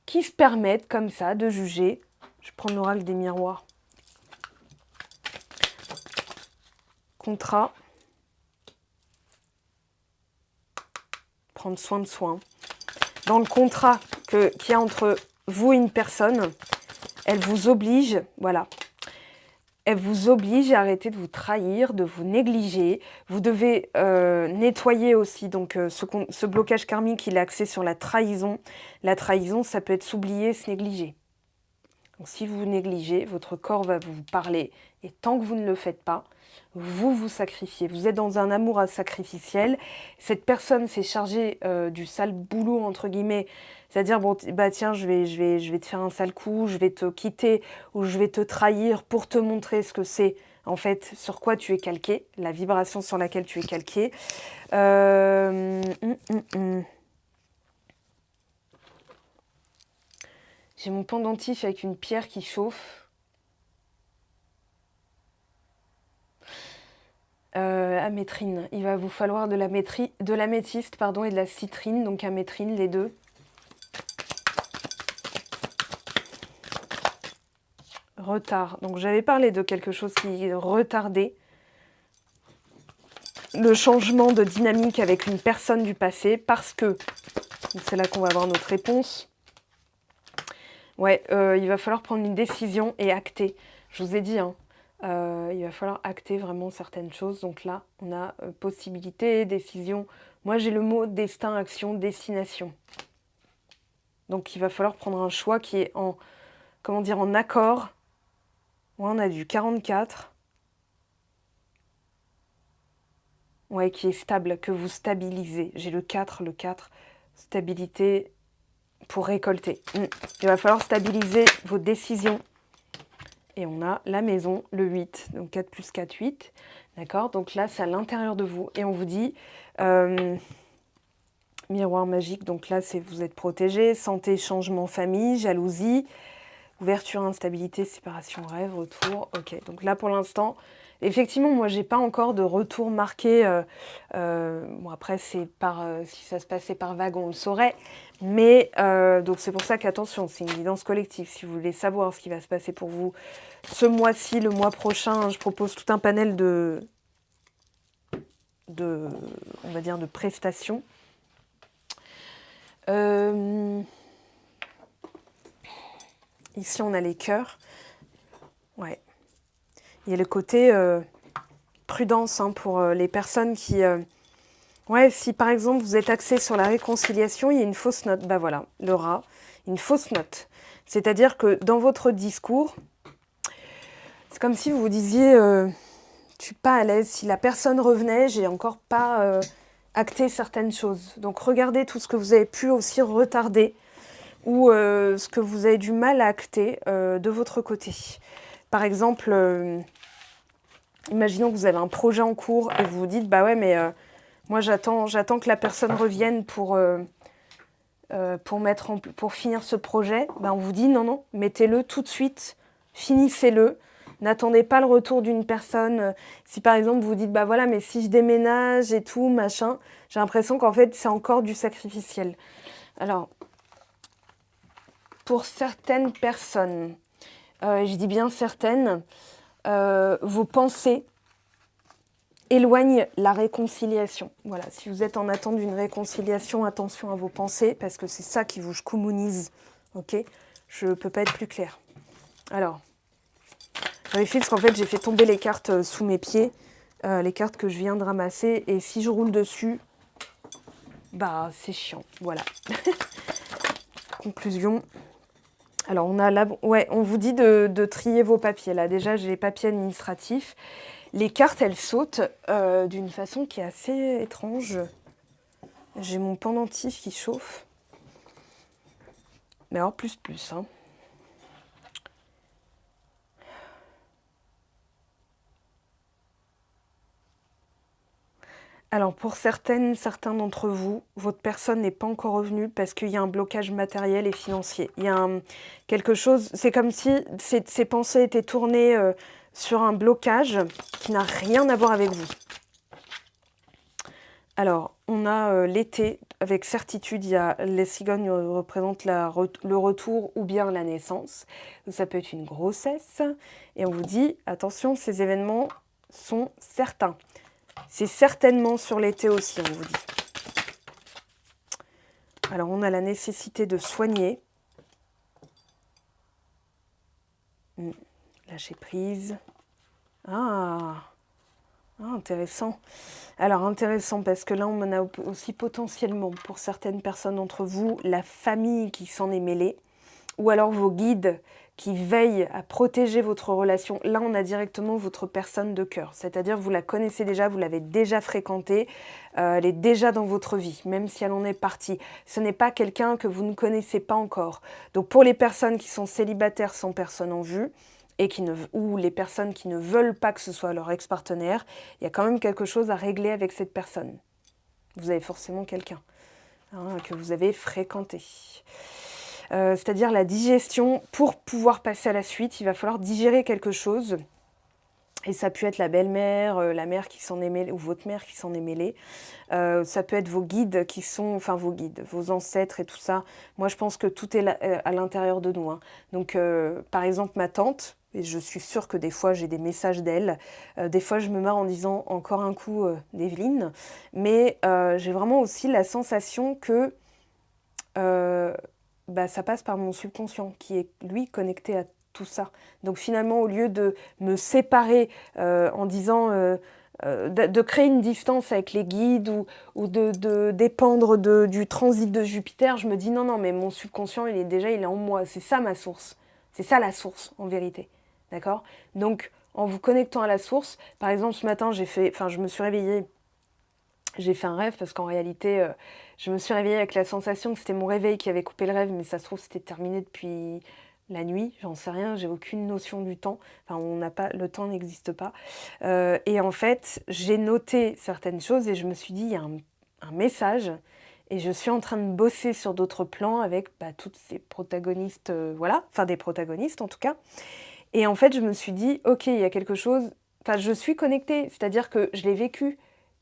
se permettent comme ça de juger. Je prends l'oracle des miroirs. Contrat. Prendre soin de soi. Dans le contrat qu'il y a entre vous et une personne, elle vous oblige, voilà. elle vous oblige à arrêter de vous trahir, de vous négliger. Vous devez nettoyer aussi. Donc, ce blocage karmique, il est axé sur la trahison. La trahison, ça peut être s'oublier, se négliger. Donc, si vous vous négligez, votre corps va vous parler. Et tant que vous ne le faites pas, vous vous sacrifiez. Vous êtes dans un amour sacrificiel. Cette personne s'est chargée du sale boulot, entre guillemets. C'est-à-dire, bon, bah tiens, je vais te faire un sale coup, je vais te quitter ou je vais te trahir pour te montrer ce que c'est, en fait, sur quoi tu es calqué, la vibration sur laquelle tu es calqué. J'ai mon pendentif avec une pierre qui chauffe. Amétrine. Il va vous falloir de l'améthyste pardon, et de la citrine, donc amétrine, les deux. Retard. Donc j'avais parlé de quelque chose qui retardait le changement de dynamique avec une personne du passé parce que, c'est là qu'on va avoir notre réponse. Ouais, il va falloir prendre une décision et acter. Je vous ai dit, hein, il va falloir acter vraiment certaines choses. Donc là, on a possibilité, décision. Moi, j'ai le mot destin, action, destination. Donc il va falloir prendre un choix qui est en, comment dire, en accord. Ouais, on a du 44. Ouais, qui est stable, que vous stabilisez. J'ai le 4, stabilité pour récolter. Il va falloir stabiliser vos décisions. Et on a la maison, le 8, donc 4 plus 4, 8. D'accord? Donc là, c'est à l'intérieur de vous. Et on vous dit, miroir magique, donc là, c'est vous êtes protégé. Santé, changement, famille, jalousie, ouverture, instabilité, séparation, rêve, retour. Ok, donc là, pour l'instant, effectivement, moi, j'ai pas encore de retour marqué. Bon, après, c'est si ça se passait par vague, on le saurait. Mais donc c'est pour ça qu'attention, c'est une guidance collective. Si vous voulez savoir ce qui va se passer pour vous ce mois-ci, le mois prochain, je propose tout un panel de on va dire, de prestations. Ici, on a les cœurs. Ouais. Il y a le côté prudence hein, pour les personnes qui... Ouais, si par exemple vous êtes axé sur la réconciliation, il y a une fausse note. Bah voilà, le rat, une fausse note. C'est-à-dire que dans votre discours, c'est comme si vous vous disiez je suis pas à l'aise. Si la personne revenait, j'ai encore pas acté certaines choses. Donc regardez tout ce que vous avez pu aussi retarder ou ce que vous avez du mal à acter de votre côté. Par exemple, imaginons que vous avez un projet en cours et vous vous dites bah ouais mais moi j'attends que la personne revienne pour finir ce projet. Ben, on vous dit non, mettez-le tout de suite, finissez-le. N'attendez pas le retour d'une personne. Si par exemple vous dites, bah voilà, mais si je déménage et tout, machin, j'ai l'impression qu'en fait c'est encore du sacrificiel. Alors, pour certaines personnes, je dis bien certaines, vos pensées éloignent la réconciliation. Voilà, si vous êtes en attente d'une réconciliation, attention à vos pensées, parce que c'est ça qui vous communise. Ok ? Je ne peux pas être plus claire. Alors, je vérifie parce qu'en fait, j'ai fait tomber les cartes sous mes pieds, les cartes que je viens de ramasser, et si je roule dessus, bah, c'est chiant. Voilà. Conclusion. Alors, on a là, ouais, on vous dit de trier vos papiers. Là, déjà, j'ai les papiers administratifs. Les cartes, elles sautent d'une façon qui est assez étrange. J'ai mon pendentif qui chauffe. Mais alors, plus, hein. Alors, pour certains d'entre vous, votre personne n'est pas encore revenue parce qu'il y a un blocage matériel et financier. Il y a quelque chose, c'est comme si ces pensées étaient tournées sur un blocage qui n'a rien à voir avec vous. Alors, on a l'été, avec certitude, il y a les cigognes représentent le retour ou bien la naissance. Donc, ça peut être une grossesse. Et on vous dit, attention, ces événements sont certains. C'est certainement sur l'été aussi, on vous dit. Alors, on a la nécessité de soigner. Lâcher prise. Ah, intéressant. Alors intéressant parce que là on a aussi potentiellement pour certaines personnes d'entre vous la famille qui s'en est mêlée ou alors vos guides qui veillent à protéger votre relation. Là on a directement votre personne de cœur, c'est-à-dire vous la connaissez déjà, vous l'avez déjà fréquentée, elle est déjà dans votre vie, même si elle en est partie. Ce n'est pas quelqu'un que vous ne connaissez pas encore. Donc pour les personnes qui sont célibataires sans personne en vue, et ou les personnes qui ne veulent pas que ce soit leur ex-partenaire, il y a quand même quelque chose à régler avec cette personne. Vous avez forcément quelqu'un que vous avez fréquenté. C'est-à-dire la digestion, pour pouvoir passer à la suite, il va falloir digérer quelque chose. Et ça peut être la belle-mère, la mère qui s'en est mêlée, ou votre mère qui s'en est mêlée. Ça peut être vos guides qui sont, enfin vos guides, vos ancêtres et tout ça. Moi, je pense que tout est à l'intérieur de nous. Donc, par exemple, ma tante, et je suis sûre que des fois, j'ai des messages d'elle. Des fois, je me marre en disant encore un coup d'Evelyne. Mais j'ai vraiment aussi la sensation que ça passe par mon subconscient, qui est, lui, connecté à tout ça. Donc finalement, au lieu de me séparer en disant de créer une distance avec les guides ou de dépendre du transit de Jupiter, je me dis non, mais mon subconscient, il est en moi. C'est ça ma source. C'est ça la source, en vérité. D'accord? Donc, en vous connectant à la source, par exemple, ce matin, je me suis réveillée, j'ai fait un rêve parce qu'en réalité, je me suis réveillée avec la sensation que c'était mon réveil qui avait coupé le rêve, mais ça se trouve, c'était terminé depuis la nuit, j'en sais rien, j'ai aucune notion du temps. Enfin, le temps n'existe pas. Et en fait, j'ai noté certaines choses et je me suis dit, il y a un message et je suis en train de bosser sur d'autres plans avec toutes ces protagonistes, enfin des protagonistes en tout cas. Et en fait, je me suis dit, ok, il y a quelque chose, enfin je suis connectée, c'est-à-dire que je l'ai vécu.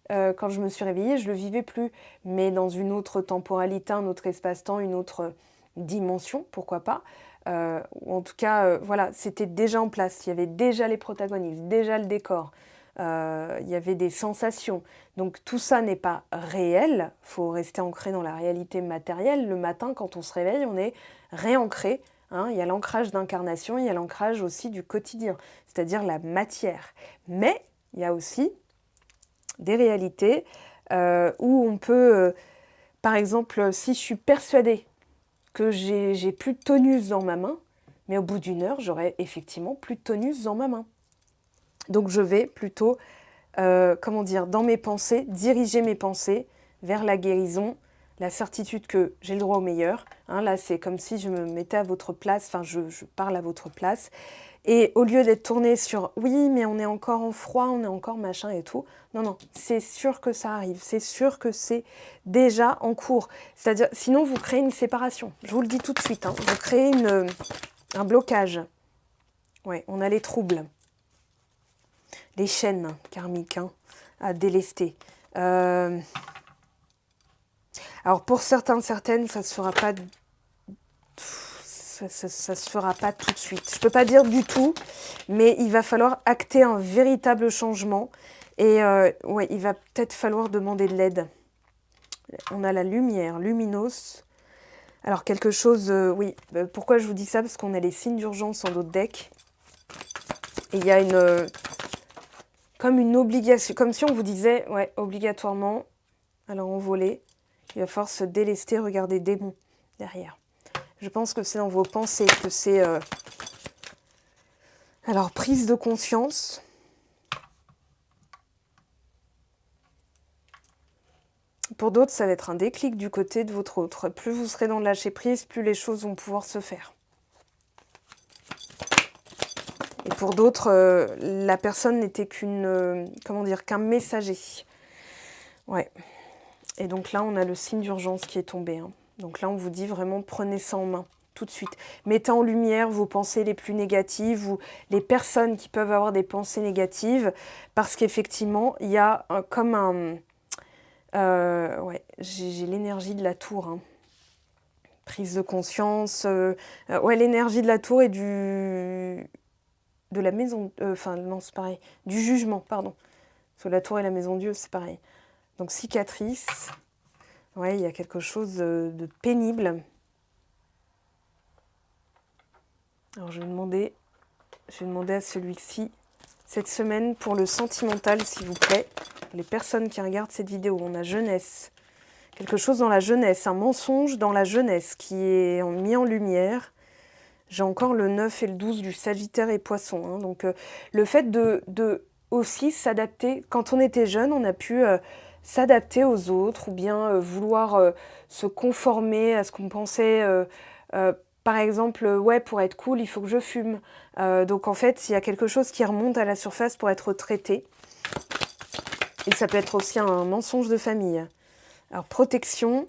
Quand je me suis réveillée, je ne le vivais plus, mais dans une autre temporalité, un autre espace-temps, une autre dimension, pourquoi pas. Ou en tout cas, voilà, c'était déjà en place. Il y avait déjà les protagonistes, déjà le décor. Il y avait des sensations. Donc tout ça n'est pas réel. Il faut rester ancré dans la réalité matérielle. Le matin, quand on se réveille, on est réancré. Il y a l'ancrage d'incarnation, il y a l'ancrage aussi du quotidien, c'est-à-dire la matière. Mais il y a aussi des réalités où on peut, par exemple, si je suis persuadée que j'ai plus de tonus dans ma main, mais au bout d'une heure, j'aurai effectivement plus de tonus dans ma main. Donc je vais plutôt, dans mes pensées, diriger mes pensées vers la guérison, la certitude que j'ai le droit au meilleur. Là, c'est comme si je me mettais à votre place, enfin, je parle à votre place. Et au lieu d'être tourné sur « oui, mais on est encore en froid, on est encore machin et tout », non, c'est sûr que ça arrive, c'est sûr que c'est déjà en cours. C'est-à-dire, sinon vous créez une séparation. Je vous le dis tout de suite, vous créez un blocage. Ouais, on a les troubles, les chaînes karmiques à délester. Alors pour certaines, ça ne se fera pas... Ça se fera pas tout de suite. Je peux pas dire du tout, mais il va falloir acter un véritable changement. Et il va peut-être falloir demander de l'aide. On a la lumière, luminos. Alors quelque chose, pourquoi je vous dis ça? Parce qu'on a les signes d'urgence en d'autres decks. Et il y a comme une obligation, comme si on vous disait, obligatoirement, alors on volait, il va falloir se délester, regarder démon derrière. Je pense que c'est dans vos pensées, que c'est... Alors, prise de conscience. Pour d'autres, ça va être un déclic du côté de votre autre. Plus vous serez dans le lâcher-prise, plus les choses vont pouvoir se faire. Et pour d'autres, la personne n'était qu'un messager. Ouais. Et donc là, on a le signe d'urgence qui est tombé. Donc là, on vous dit vraiment, prenez ça en main. Tout de suite. Mettez en lumière vos pensées les plus négatives ou les personnes qui peuvent avoir des pensées négatives parce qu'effectivement, il y a comme un... j'ai l'énergie de la tour. Prise de conscience. L'énergie de la tour et de la maison... non, c'est pareil. Du jugement, pardon. Parce que la tour et la maison Dieu, c'est pareil. Donc cicatrice. Il y a quelque chose de pénible. Alors je vais demander à celui-ci cette semaine pour le sentimental, s'il vous plaît. Les personnes qui regardent cette vidéo, on a jeunesse. Quelque chose dans la jeunesse, un mensonge dans la jeunesse qui est mis en lumière. J'ai encore le 9 et le 12 du Sagittaire et Poisson. Hein. Donc le fait de aussi s'adapter, quand on était jeune, on a pu s'adapter aux autres ou bien vouloir se conformer à ce qu'on pensait. Par exemple, ouais, pour être cool, il faut que je fume. Donc en fait, il y a quelque chose qui remonte à la surface pour être traité. Et ça peut être aussi un mensonge de famille. Alors, protection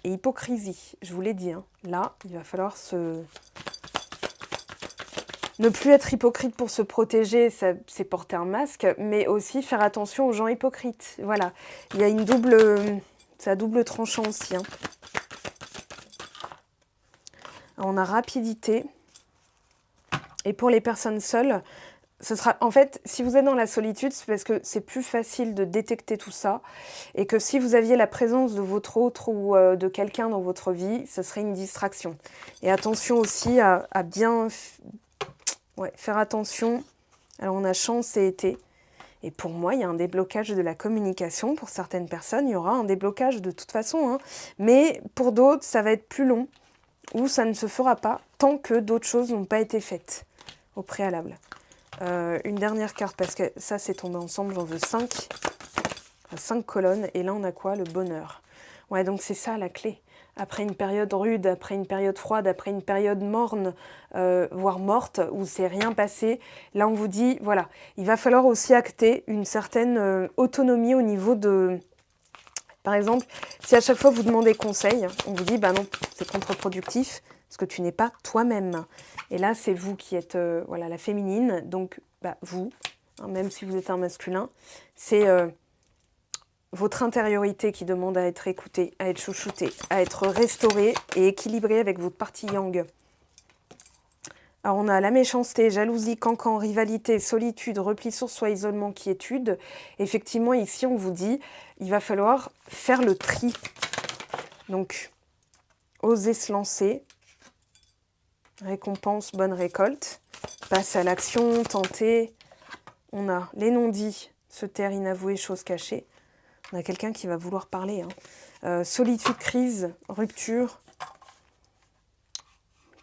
et hypocrisie, je vous l'ai dit. Hein. Là, il va falloir ne plus être hypocrite pour se protéger, c'est porter un masque, mais aussi faire attention aux gens hypocrites. Voilà, il y a c'est à double tranchant aussi. Hein. Alors, on a rapidité. Et pour les personnes seules, ce sera, en fait, si vous êtes dans la solitude, c'est parce que c'est plus facile de détecter tout ça et que si vous aviez la présence de votre autre ou de quelqu'un dans votre vie, ce serait une distraction. Et attention aussi à bien faire attention. Alors, on a chance et été. Et pour moi, il y a un déblocage de la communication. Pour certaines personnes, il y aura un déblocage de toute façon. Hein. Mais pour d'autres, ça va être plus long ou ça ne se fera pas tant que d'autres choses n'ont pas été faites au préalable. Une dernière carte, parce que ça, c'est tombé ensemble, j'en veux 5. 5 colonnes, et là, on a quoi? Le bonheur. Ouais, donc c'est ça, la clé. Après une période rude, après une période froide, après une période morne, voire morte, où c'est rien passé, là, on vous dit, voilà, il va falloir aussi acter une certaine autonomie au niveau de... Par exemple, si à chaque fois vous demandez conseil, on vous dit, bah non, c'est contre-productif, parce que tu n'es pas toi-même. Et là, c'est vous qui êtes voilà, la féminine, donc bah, vous, hein, même si vous êtes un masculin, c'est votre intériorité qui demande à être écoutée, à être chouchoutée, à être restaurée et équilibrée avec votre partie yang. Alors on a la méchanceté, jalousie, cancan, rivalité, solitude, repli sur soi, isolement, quiétude. Effectivement, ici, on vous dit, il va falloir faire le tri. Donc, oser se lancer. Récompense, bonne récolte. Passe à l'action, tenter. On a les non-dits, se taire, inavoué, choses cachées. On a quelqu'un qui va vouloir parler. Hein. Solitude, crise, rupture.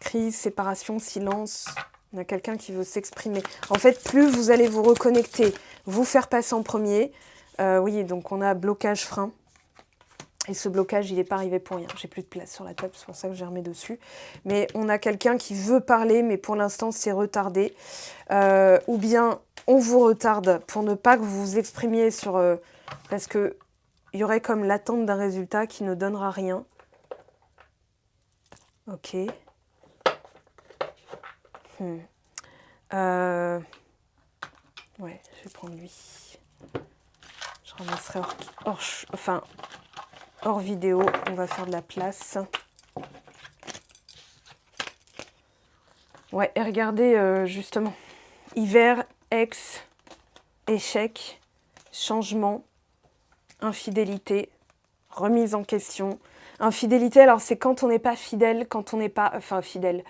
Crise, séparation, silence. On a quelqu'un qui veut s'exprimer. En fait, plus vous allez vous reconnecter, vous faire passer en premier. Oui, donc on a blocage, frein. Et ce blocage, il n'est pas arrivé pour rien. J'ai plus de place sur la table, c'est pour ça que j'ai remis dessus. Mais on a quelqu'un qui veut parler, mais pour l'instant, c'est retardé. Ou bien, on vous retarde pour ne pas que vous vous exprimiez sur... parce qu'il y aurait comme l'attente d'un résultat qui ne donnera rien. Ok. Ouais, je vais prendre lui. Je ramasserai hors vidéo. On va faire de la place. Ouais, et regardez justement. Hiver, ex, échec, changement, infidélité, remise en question. Infidélité, alors c'est quand on n'est pas fidèle, quand on n'est pas... Enfin, fidèle.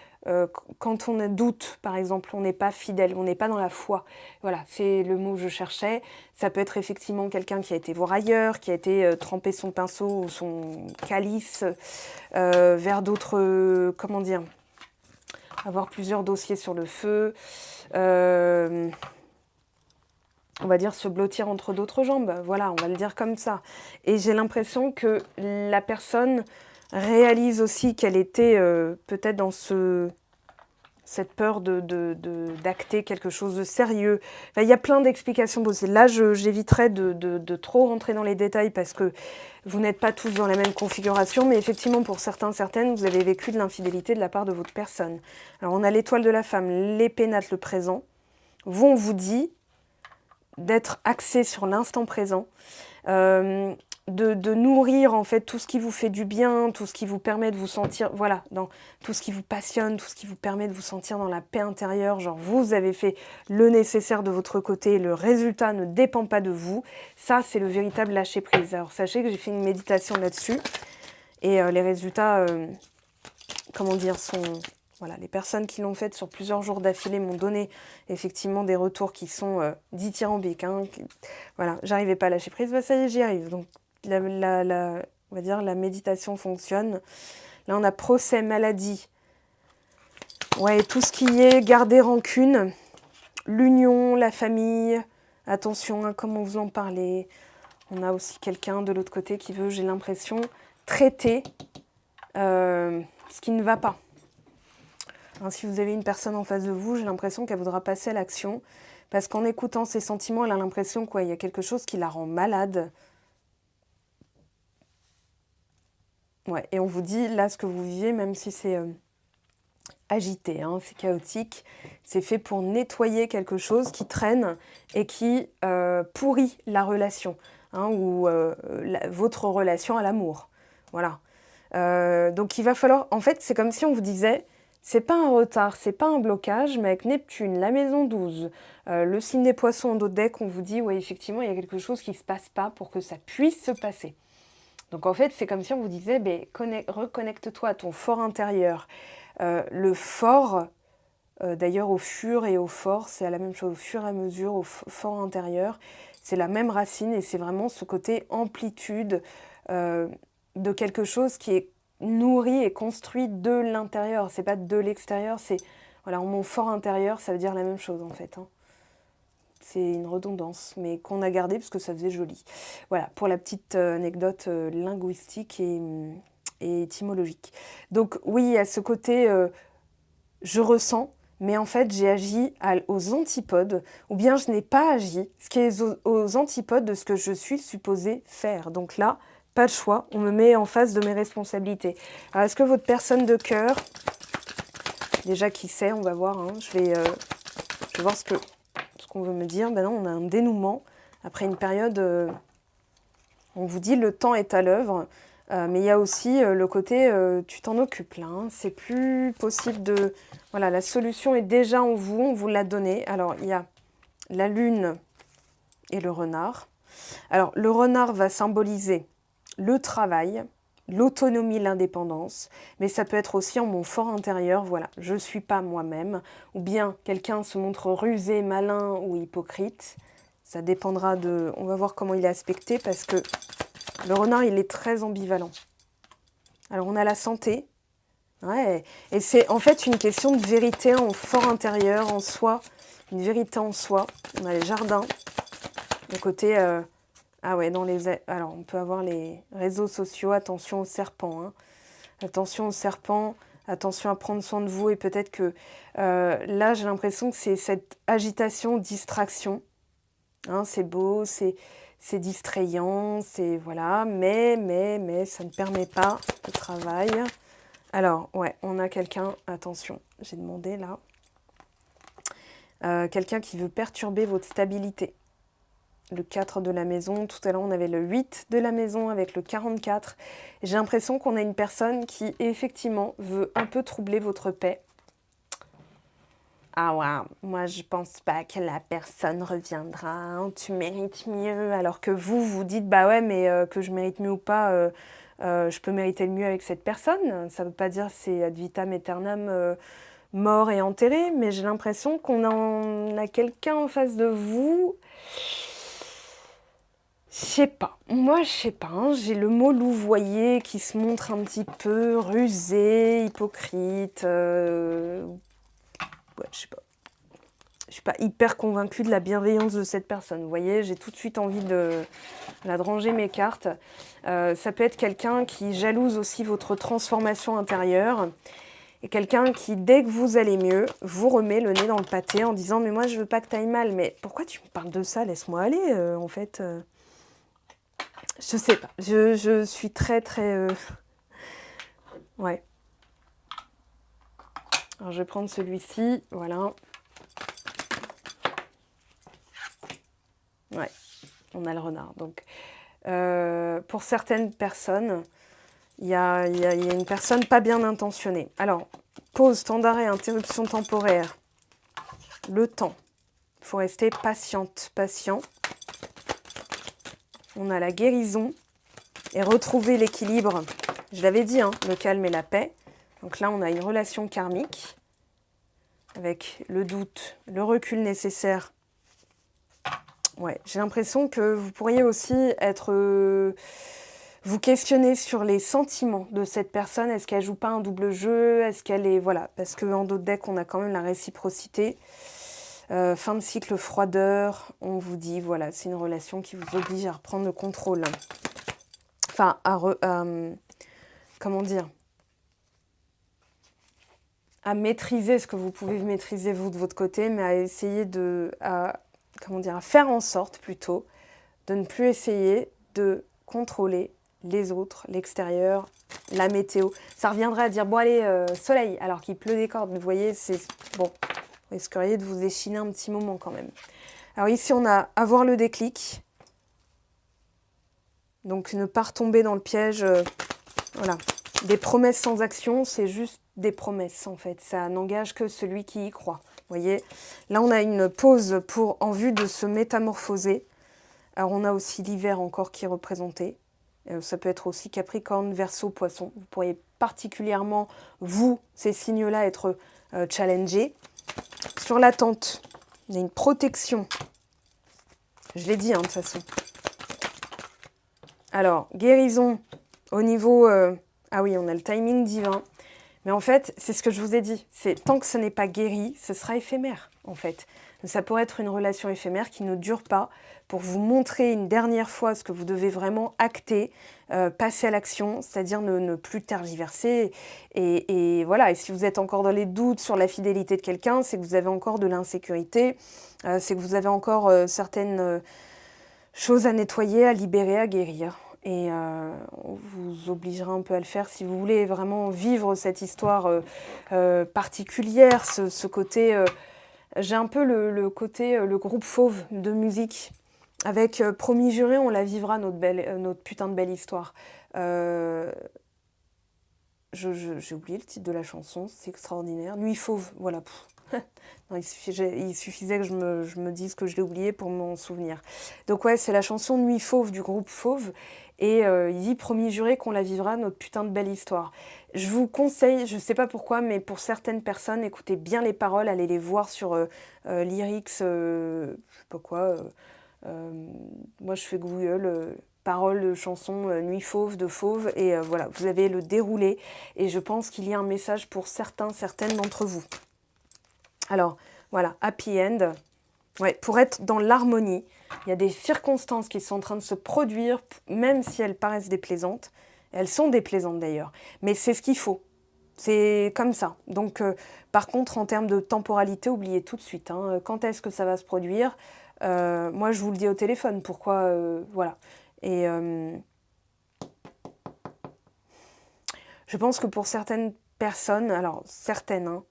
Quand on doute, par exemple, on n'est pas fidèle, on n'est pas dans la foi. Voilà, c'est le mot que je cherchais. Ça peut être effectivement quelqu'un qui a été voir ailleurs, qui a été tremper son pinceau ou son calice vers d'autres... comment dire? Avoir plusieurs dossiers sur le feu. On va dire se blottir entre d'autres jambes. Voilà, on va le dire comme ça. Et j'ai l'impression que la personne réalise aussi qu'elle était peut-être dans cette peur d'acter quelque chose de sérieux. Enfin, il y a plein d'explications possibles. Là, j'éviterai de trop rentrer dans les détails parce que vous n'êtes pas tous dans la même configuration, mais effectivement, pour certaines, vous avez vécu de l'infidélité de la part de votre personne. Alors, on a l'étoile de la femme, l'épée natte, le présent. Vous, on vous dit d'être axé sur l'instant présent, de nourrir en fait tout ce qui vous fait du bien, tout ce qui vous permet de vous sentir, voilà, dans tout ce qui vous passionne, tout ce qui vous permet de vous sentir dans la paix intérieure, genre vous avez fait le nécessaire de votre côté, le résultat ne dépend pas de vous, ça c'est le véritable lâcher prise. Alors sachez que j'ai fait une méditation là-dessus et les résultats, comment dire, sont Voilà, les personnes qui l'ont faite sur plusieurs jours d'affilée m'ont donné effectivement des retours qui sont dithyrambiques. Hein, voilà, j'arrivais pas à lâcher prise, bah, ça y est, j'y arrive. Donc, on va dire la méditation fonctionne. Là, on a procès, maladie. Ouais, tout ce qui est garder rancune, l'union, la famille. Attention à comment vous en parlez. On a aussi quelqu'un de l'autre côté qui veut, j'ai l'impression, traiter ce qui ne va pas. Hein, si vous avez une personne en face de vous, j'ai l'impression qu'elle voudra passer à l'action. Parce qu'en écoutant ses sentiments, elle a l'impression qu'il y a quelque chose qui la rend malade. Ouais, et on vous dit, là, ce que vous vivez, même si c'est agité, hein, c'est chaotique, c'est fait pour nettoyer quelque chose qui traîne et qui pourrit la relation, hein, ou votre relation à l'amour. Voilà. Donc il va falloir, en fait, c'est comme si on vous disait, c'est pas un retard, c'est pas un blocage, mais avec Neptune, la maison 12, le signe des poissons en dos de deck, on vous dit, oui, effectivement, il y a quelque chose qui ne se passe pas pour que ça puisse se passer. Donc en fait, c'est comme si on vous disait, reconnecte-toi à ton fort intérieur. Le fort, d'ailleurs au fur et au fort, c'est la même chose, au fur et à mesure, au fort intérieur, c'est la même racine et c'est vraiment ce côté amplitude de quelque chose qui est nourri et construit de l'intérieur. C'est pas de l'extérieur, c'est voilà, mon fort intérieur, ça veut dire la même chose en fait. Hein. C'est une redondance, mais qu'on a gardée parce que ça faisait joli. Voilà, pour la petite anecdote linguistique et étymologique. Donc oui, il y a ce côté je ressens, mais en fait j'ai agi aux antipodes, ou bien je n'ai pas agi, ce qui est aux antipodes de ce que je suis supposée faire. Donc là, pas de choix, on me met en face de mes responsabilités. Alors est-ce que votre personne de cœur, déjà qui sait, on va voir, hein, je vais voir ce qu'on veut me dire. Ben non, on a un dénouement, après une période, on vous dit le temps est à l'œuvre, mais il y a aussi le côté tu t'en occupes là, hein, c'est plus possible de... Voilà, la solution est déjà en vous, on vous l'a donnée. Alors il y a la lune et le renard. Alors le renard va symboliser le travail, l'autonomie, l'indépendance, mais ça peut être aussi en mon fort intérieur, voilà, je ne suis pas moi-même, ou bien quelqu'un se montre rusé, malin ou hypocrite. Ça dépendra de... On va voir comment il est aspecté parce que le renard, il est très ambivalent. Alors, on a la santé. Ouais, et c'est en fait une question de vérité en fort intérieur, en soi. Une vérité en soi. On a les jardins. Le côté... Ah ouais, alors, on peut avoir les réseaux sociaux. Attention aux serpents. Hein. Attention aux serpents. Attention à prendre soin de vous. Et peut-être que là, j'ai l'impression que c'est cette agitation, distraction. Hein, c'est beau, c'est distrayant, c'est voilà, mais ça ne permet pas le travail. Alors, ouais, on a quelqu'un, attention, j'ai demandé là, quelqu'un qui veut perturber votre stabilité. Le 4 de la maison, tout à l'heure on avait le 8 de la maison avec le 44. J'ai l'impression qu'on a une personne qui effectivement veut un peu troubler votre paix. Ah ouais, moi je pense pas que la personne reviendra, hein, tu mérites mieux, alors que vous dites bah ouais mais que je mérite mieux ou pas, je peux mériter le mieux avec cette personne, ça veut pas dire c'est ad vitam aeternam mort et enterré, mais j'ai l'impression qu'on a quelqu'un en face de vous, je sais pas, moi je sais pas, hein, j'ai le mot louvoyer qui se montre un petit peu rusé, hypocrite, ouais, je sais pas. Je suis pas hyper convaincue de la bienveillance de cette personne. Vous voyez, j'ai tout de suite envie de ranger mes cartes. Ça peut être quelqu'un qui jalouse aussi votre transformation intérieure. Et quelqu'un qui, dès que vous allez mieux, vous remet le nez dans le pâté en disant « Mais moi, je veux pas que tu ailles mal. Mais pourquoi tu me parles de ça? Laisse-moi aller, en fait. Je sais pas. Je suis très, très... Ouais. Alors, je vais prendre celui-ci. Voilà. Ouais, on a le renard. Donc, pour certaines personnes, il y a une personne pas bien intentionnée. Alors, pause, temps d'arrêt, interruption temporaire. Le temps. Il faut rester patiente, patient. On a la guérison et retrouver l'équilibre. Je l'avais dit, hein, le calme et la paix. Donc là, on a une relation karmique avec le doute, le recul nécessaire. Ouais, j'ai l'impression que vous pourriez aussi être... vous questionner sur les sentiments de cette personne. Est-ce qu'elle joue pas un double jeu? Est-ce qu'elle est... Voilà, parce qu'en d'autres decks, on a quand même la réciprocité. Fin de cycle froideur, on vous dit, voilà, c'est une relation qui vous oblige à reprendre le contrôle. Enfin, comment dire, à maîtriser ce que vous pouvez maîtriser vous de votre côté, mais à essayer comment dire, à faire en sorte plutôt de ne plus essayer de contrôler les autres, l'extérieur, la météo. Ça reviendrait à dire, bon allez, soleil, alors qu'il pleut des cordes. Vous voyez, c'est bon, vous risqueriez de vous échiner un petit moment quand même. Alors ici, on a avoir le déclic. Donc ne pas retomber dans le piège, voilà. Des promesses sans action, c'est juste des promesses en fait. Ça n'engage que celui qui y croit. Vous voyez, là on a une pause en vue de se métamorphoser. Alors on a aussi l'hiver encore qui est représenté. Ça peut être aussi Capricorne, Verseau, Poisson. Vous pourriez particulièrement, vous, ces signes-là, être challengés. Sur l'attente, il y a une protection. Je l'ai dit, hein, de toute façon. Alors, guérison au niveau... ah oui, on a le timing divin. Mais en fait, c'est ce que je vous ai dit. C'est tant que ce n'est pas guéri, ce sera éphémère, en fait. Ça pourrait être une relation éphémère qui ne dure pas pour vous montrer une dernière fois ce que vous devez vraiment acter, passer à l'action, c'est-à-dire ne plus tergiverser. Et voilà, et si vous êtes encore dans les doutes sur la fidélité de quelqu'un, c'est que vous avez encore de l'insécurité, c'est que vous avez encore certaines choses à nettoyer, à libérer, à guérir. Et on vous obligera un peu à le faire si vous voulez vraiment vivre cette histoire particulière, ce côté... j'ai un peu le côté, le groupe Fauve de musique. Avec Promis Juré, on la vivra, notre putain de belle histoire. J'ai oublié le titre de la chanson, c'est extraordinaire. Nuit Fauve, voilà. Non, il suffisait que je me dise que je l'ai oublié pour m'en souvenir. Donc ouais, c'est la chanson Nuit Fauve du groupe Fauve. Et il dit Promis Juré qu'on la vivra, notre putain de belle histoire. Je vous conseille, je ne sais pas pourquoi, mais pour certaines personnes, écoutez bien les paroles, allez les voir sur Lyrics, je sais pas quoi. Moi, je fais Google, paroles de chansons Nuit Fauve de Fauve, et voilà, vous avez le déroulé. Et je pense qu'il y a un message pour certaines d'entre vous. Alors, voilà, happy end. Ouais, pour être dans l'harmonie, il y a des circonstances qui sont en train de se produire, même si elles paraissent déplaisantes. Elles sont déplaisantes d'ailleurs, mais c'est ce qu'il faut. C'est comme ça. Donc, par contre, en termes de temporalité, oubliez tout de suite. Hein, quand est-ce que ça va se produire? Moi, je vous le dis au téléphone. Pourquoi voilà. Et je pense que pour certaines personnes, alors certaines, hein,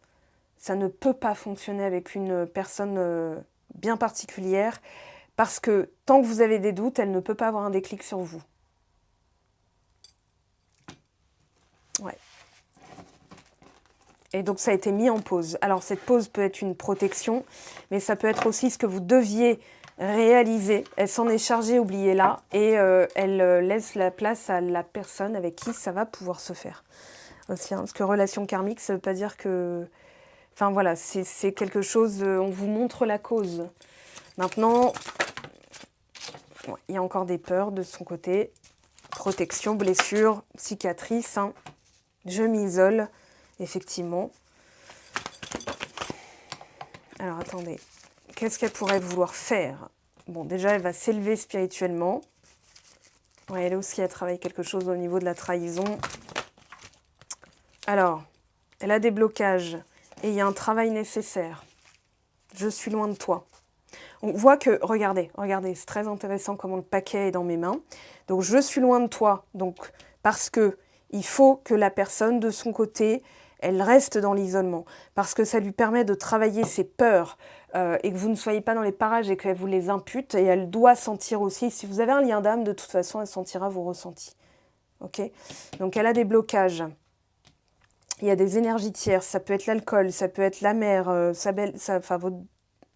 ça ne peut pas fonctionner avec une personne bien particulière, parce que tant que vous avez des doutes, elle ne peut pas avoir un déclic sur vous. Ouais. Et donc ça a été mis en pause. Alors cette pause peut être une protection, mais ça peut être aussi ce que vous deviez réaliser. Elle s'en est chargée, oubliez-la, et elle laisse la place à la personne avec qui ça va pouvoir se faire. Aussi, hein, parce que relation karmique, ça ne veut pas dire que... Enfin voilà, c'est quelque chose, on vous montre la cause. Maintenant, ouais, il y a encore des peurs de son côté. Protection, blessure, cicatrice. Hein. Je m'isole, effectivement. Alors attendez, qu'est-ce qu'elle pourrait vouloir faire? Bon, déjà, elle va s'élever spirituellement. Ouais, elle aussi, elle travaille quelque chose au niveau de la trahison. Alors, elle a des blocages. Et il y a un travail nécessaire. Je suis loin de toi. On voit que, regardez, c'est très intéressant comment le paquet est dans mes mains. Donc, je suis loin de toi. Donc, parce que il faut que la personne, de son côté, elle reste dans l'isolement. Parce que ça lui permet de travailler ses peurs et que vous ne soyez pas dans les parages et qu'elle vous les impute. Et elle doit sentir aussi, si vous avez un lien d'âme, de toute façon, elle sentira vos ressentis. Ok? Donc, elle a des blocages. Il y a des énergies tierces, ça peut être l'alcool, ça peut être la mer, enfin,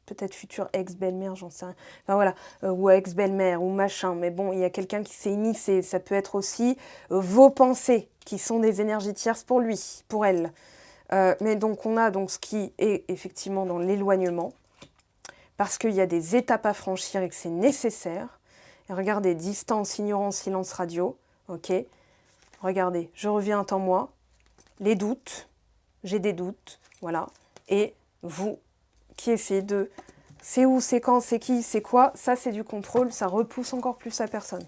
peut-être future ex-belle-mère, j'en sais rien. Enfin voilà, ou ex-belle-mère, ou machin. Mais bon, il y a quelqu'un qui s'est initié. Ça peut être aussi vos pensées, qui sont des énergies tierces pour lui, pour elle. Mais donc, on a donc ce qui est effectivement dans l'éloignement, parce qu'il y a des étapes à franchir et que c'est nécessaire. Et regardez, distance, ignorance, silence radio. Ok. Regardez, je reviens en moi. Les doutes, j'ai des doutes, voilà. Et vous qui essayez de... C'est où, c'est quand, c'est qui, c'est quoi, ça c'est du contrôle, ça repousse encore plus la personne.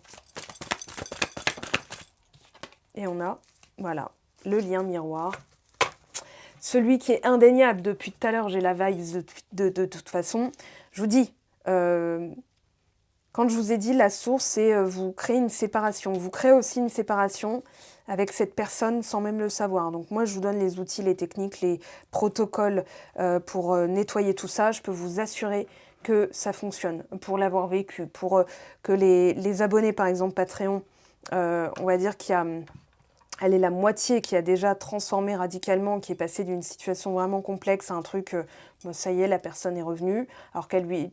Et on a, voilà, le lien miroir. Celui qui est indéniable, depuis tout à l'heure, j'ai la vibe de toute façon. Je vous dis, quand je vous ai dit, la source, c'est vous créez une séparation. Vous créez aussi une séparation avec cette personne sans même le savoir. Donc moi, je vous donne les outils, les techniques, les protocoles pour nettoyer tout ça. Je peux vous assurer que ça fonctionne, pour l'avoir vécu, pour que les abonnés, par exemple, Patreon, on va dire qu'il y a... Elle est la moitié qui a déjà transformé radicalement, qui est passée d'une situation vraiment complexe à un truc, bon, ça y est, la personne est revenue. Alors qu'elle lui...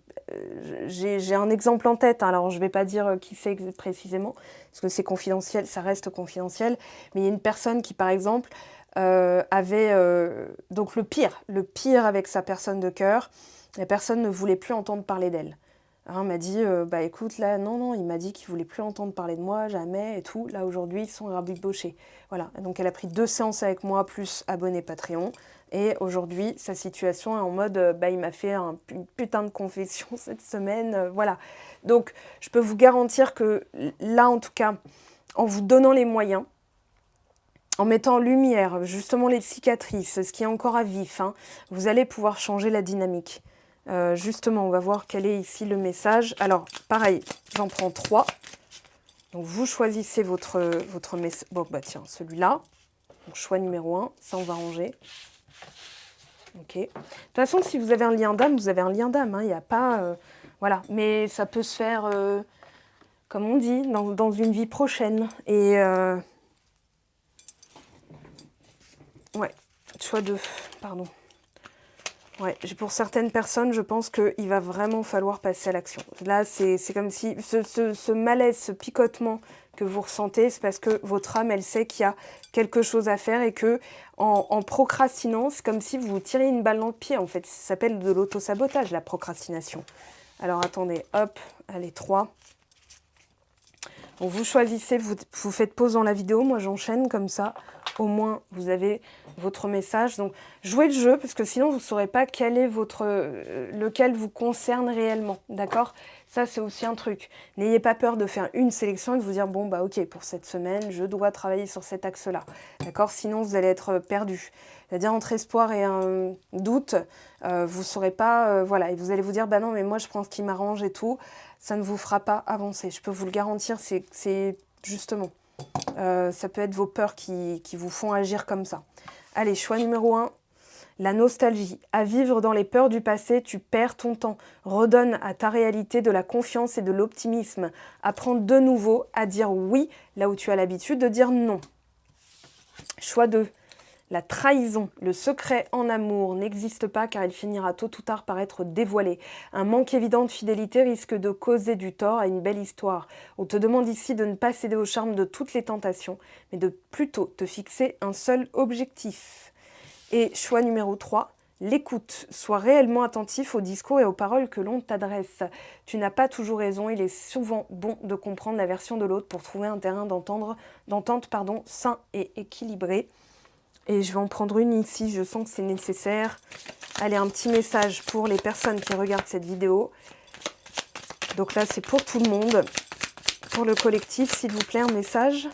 j'ai un exemple en tête, hein, alors je ne vais pas dire qui c'est précisément, parce que c'est confidentiel, ça reste confidentiel. Mais il y a une personne qui, par exemple, avait... donc le pire avec sa personne de cœur, la personne ne voulait plus entendre parler d'elle. Hein, m'a dit, bah écoute, là, non, il m'a dit qu'il voulait plus entendre parler de moi, jamais, et tout. Là, aujourd'hui, ils sont rabibochés. Voilà, donc elle a pris 2 séances avec moi, plus abonné Patreon. Et aujourd'hui, sa situation est en mode, bah il m'a fait une putain de confession cette semaine, voilà. Donc, je peux vous garantir que là, en tout cas, en vous donnant les moyens, en mettant en lumière justement les cicatrices, ce qui est encore à vif, hein, vous allez pouvoir changer la dynamique. Justement, on va voir quel est ici le message. Alors, pareil, j'en prends 3. Donc, vous choisissez votre message. Bon, bah tiens, celui-là. Donc, choix numéro 1. Ça, on va ranger. Ok. De toute façon, si vous avez un lien d'âme, vous avez un lien d'âme. Il n'y a pas... voilà. Mais ça peut se faire, comme on dit, dans une vie prochaine. Et... ouais. Choix 2. Pardon. Ouais, pour certaines personnes, je pense qu'il va vraiment falloir passer à l'action. Là, c'est comme si ce malaise, ce picotement que vous ressentez, c'est parce que votre âme, elle sait qu'il y a quelque chose à faire et que en procrastinant, c'est comme si vous vous tirez une balle dans le pied. En fait, ça s'appelle de l'autosabotage, la procrastination. Alors, attendez, hop, allez, 3. Donc, vous choisissez, vous faites pause dans la vidéo, moi j'enchaîne comme ça. Au moins, vous avez votre message. Donc, jouez le jeu, parce que sinon, vous ne saurez pas quel est lequel vous concerne réellement. D'accord? Ça, c'est aussi un truc. N'ayez pas peur de faire une sélection et de vous dire, bon, bah ok, pour cette semaine, je dois travailler sur cet axe-là. D'accord? Sinon, vous allez être perdu. C'est-à-dire, entre espoir et un doute, vous ne saurez pas... voilà, et vous allez vous dire, bah non, mais moi, je prends ce qui m'arrange et tout. Ça ne vous fera pas avancer. Je peux vous le garantir, c'est justement... ça peut être vos peurs qui vous font agir comme ça. Allez, choix numéro 1, la nostalgie. À vivre dans les peurs du passé, tu perds ton temps. Redonne à ta réalité de la confiance et de l'optimisme. Apprends de nouveau à dire oui, là où tu as l'habitude de dire non. Choix 2. La trahison, le secret en amour n'existe pas car il finira tôt ou tard par être dévoilé. Un manque évident de fidélité risque de causer du tort à une belle histoire. On te demande ici de ne pas céder au charme de toutes les tentations, mais de plutôt te fixer un seul objectif. Et choix numéro 3, l'écoute. Sois réellement attentif aux discours et aux paroles que l'on t'adresse. Tu n'as pas toujours raison, il est souvent bon de comprendre la version de l'autre pour trouver un terrain d'entente sain et équilibré. Et je vais en prendre une ici, je sens que c'est nécessaire. Allez, un petit message pour les personnes qui regardent cette vidéo. Donc là, c'est pour tout le monde. Pour le collectif, s'il vous plaît, un message.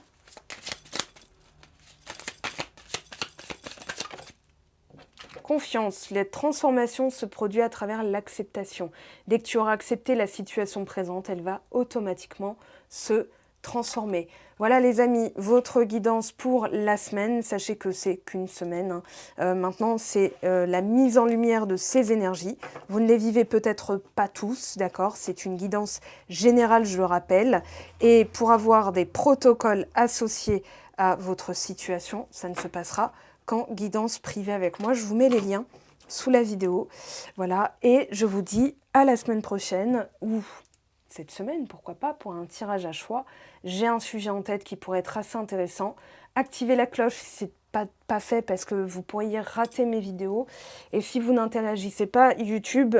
Confiance. La transformation se produit à travers l'acceptation. Dès que tu auras accepté la situation présente, elle va automatiquement se transformer. Voilà les amis, votre guidance pour la semaine. Sachez que c'est qu'une semaine. Maintenant, c'est la mise en lumière de ces énergies. Vous ne les vivez peut-être pas tous, d'accord? C'est une guidance générale, je le rappelle. Et pour avoir des protocoles associés à votre situation, ça ne se passera qu'en guidance privée avec moi. Je vous mets les liens sous la vidéo. Voilà, et je vous dis à la semaine prochaine, ou cette semaine, pourquoi pas, pour un tirage à choix. J'ai un sujet en tête qui pourrait être assez intéressant. Activez la cloche si c'est pas fait parce que vous pourriez rater mes vidéos. Et si vous n'interagissez pas, YouTube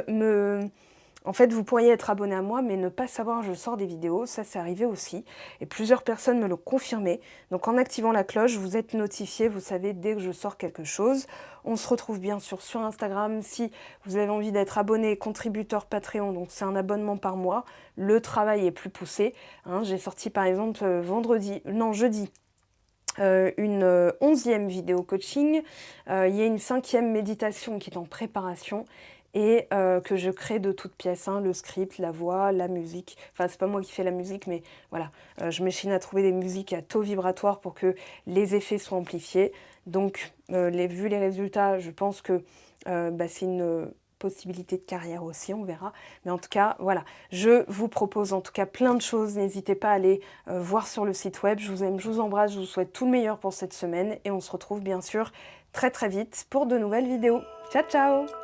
En fait, vous pourriez être abonné à moi, mais ne pas savoir que je sors des vidéos, ça c'est arrivé aussi. Et plusieurs personnes me l'ont confirmé. Donc en activant la cloche, vous êtes notifié, vous savez dès que je sors quelque chose. On se retrouve bien sûr sur Instagram. Si vous avez envie d'être abonné, contributeur Patreon, donc c'est un abonnement par mois, le travail est plus poussé. Hein, j'ai sorti par exemple jeudi, une 11e vidéo coaching. Il y a une 5e méditation qui est en préparation et que je crée de toutes pièces, hein, le script, la voix, la musique. Enfin, c'est pas moi qui fais la musique, mais voilà. Je m'échine à trouver des musiques à taux vibratoire pour que les effets soient amplifiés. Donc, vu les résultats, je pense que c'est une possibilité de carrière aussi, on verra. Mais en tout cas, voilà, je vous propose en tout cas plein de choses. N'hésitez pas à aller voir sur le site web. Je vous aime, je vous embrasse, je vous souhaite tout le meilleur pour cette semaine et on se retrouve bien sûr très très vite pour de nouvelles vidéos. Ciao ciao!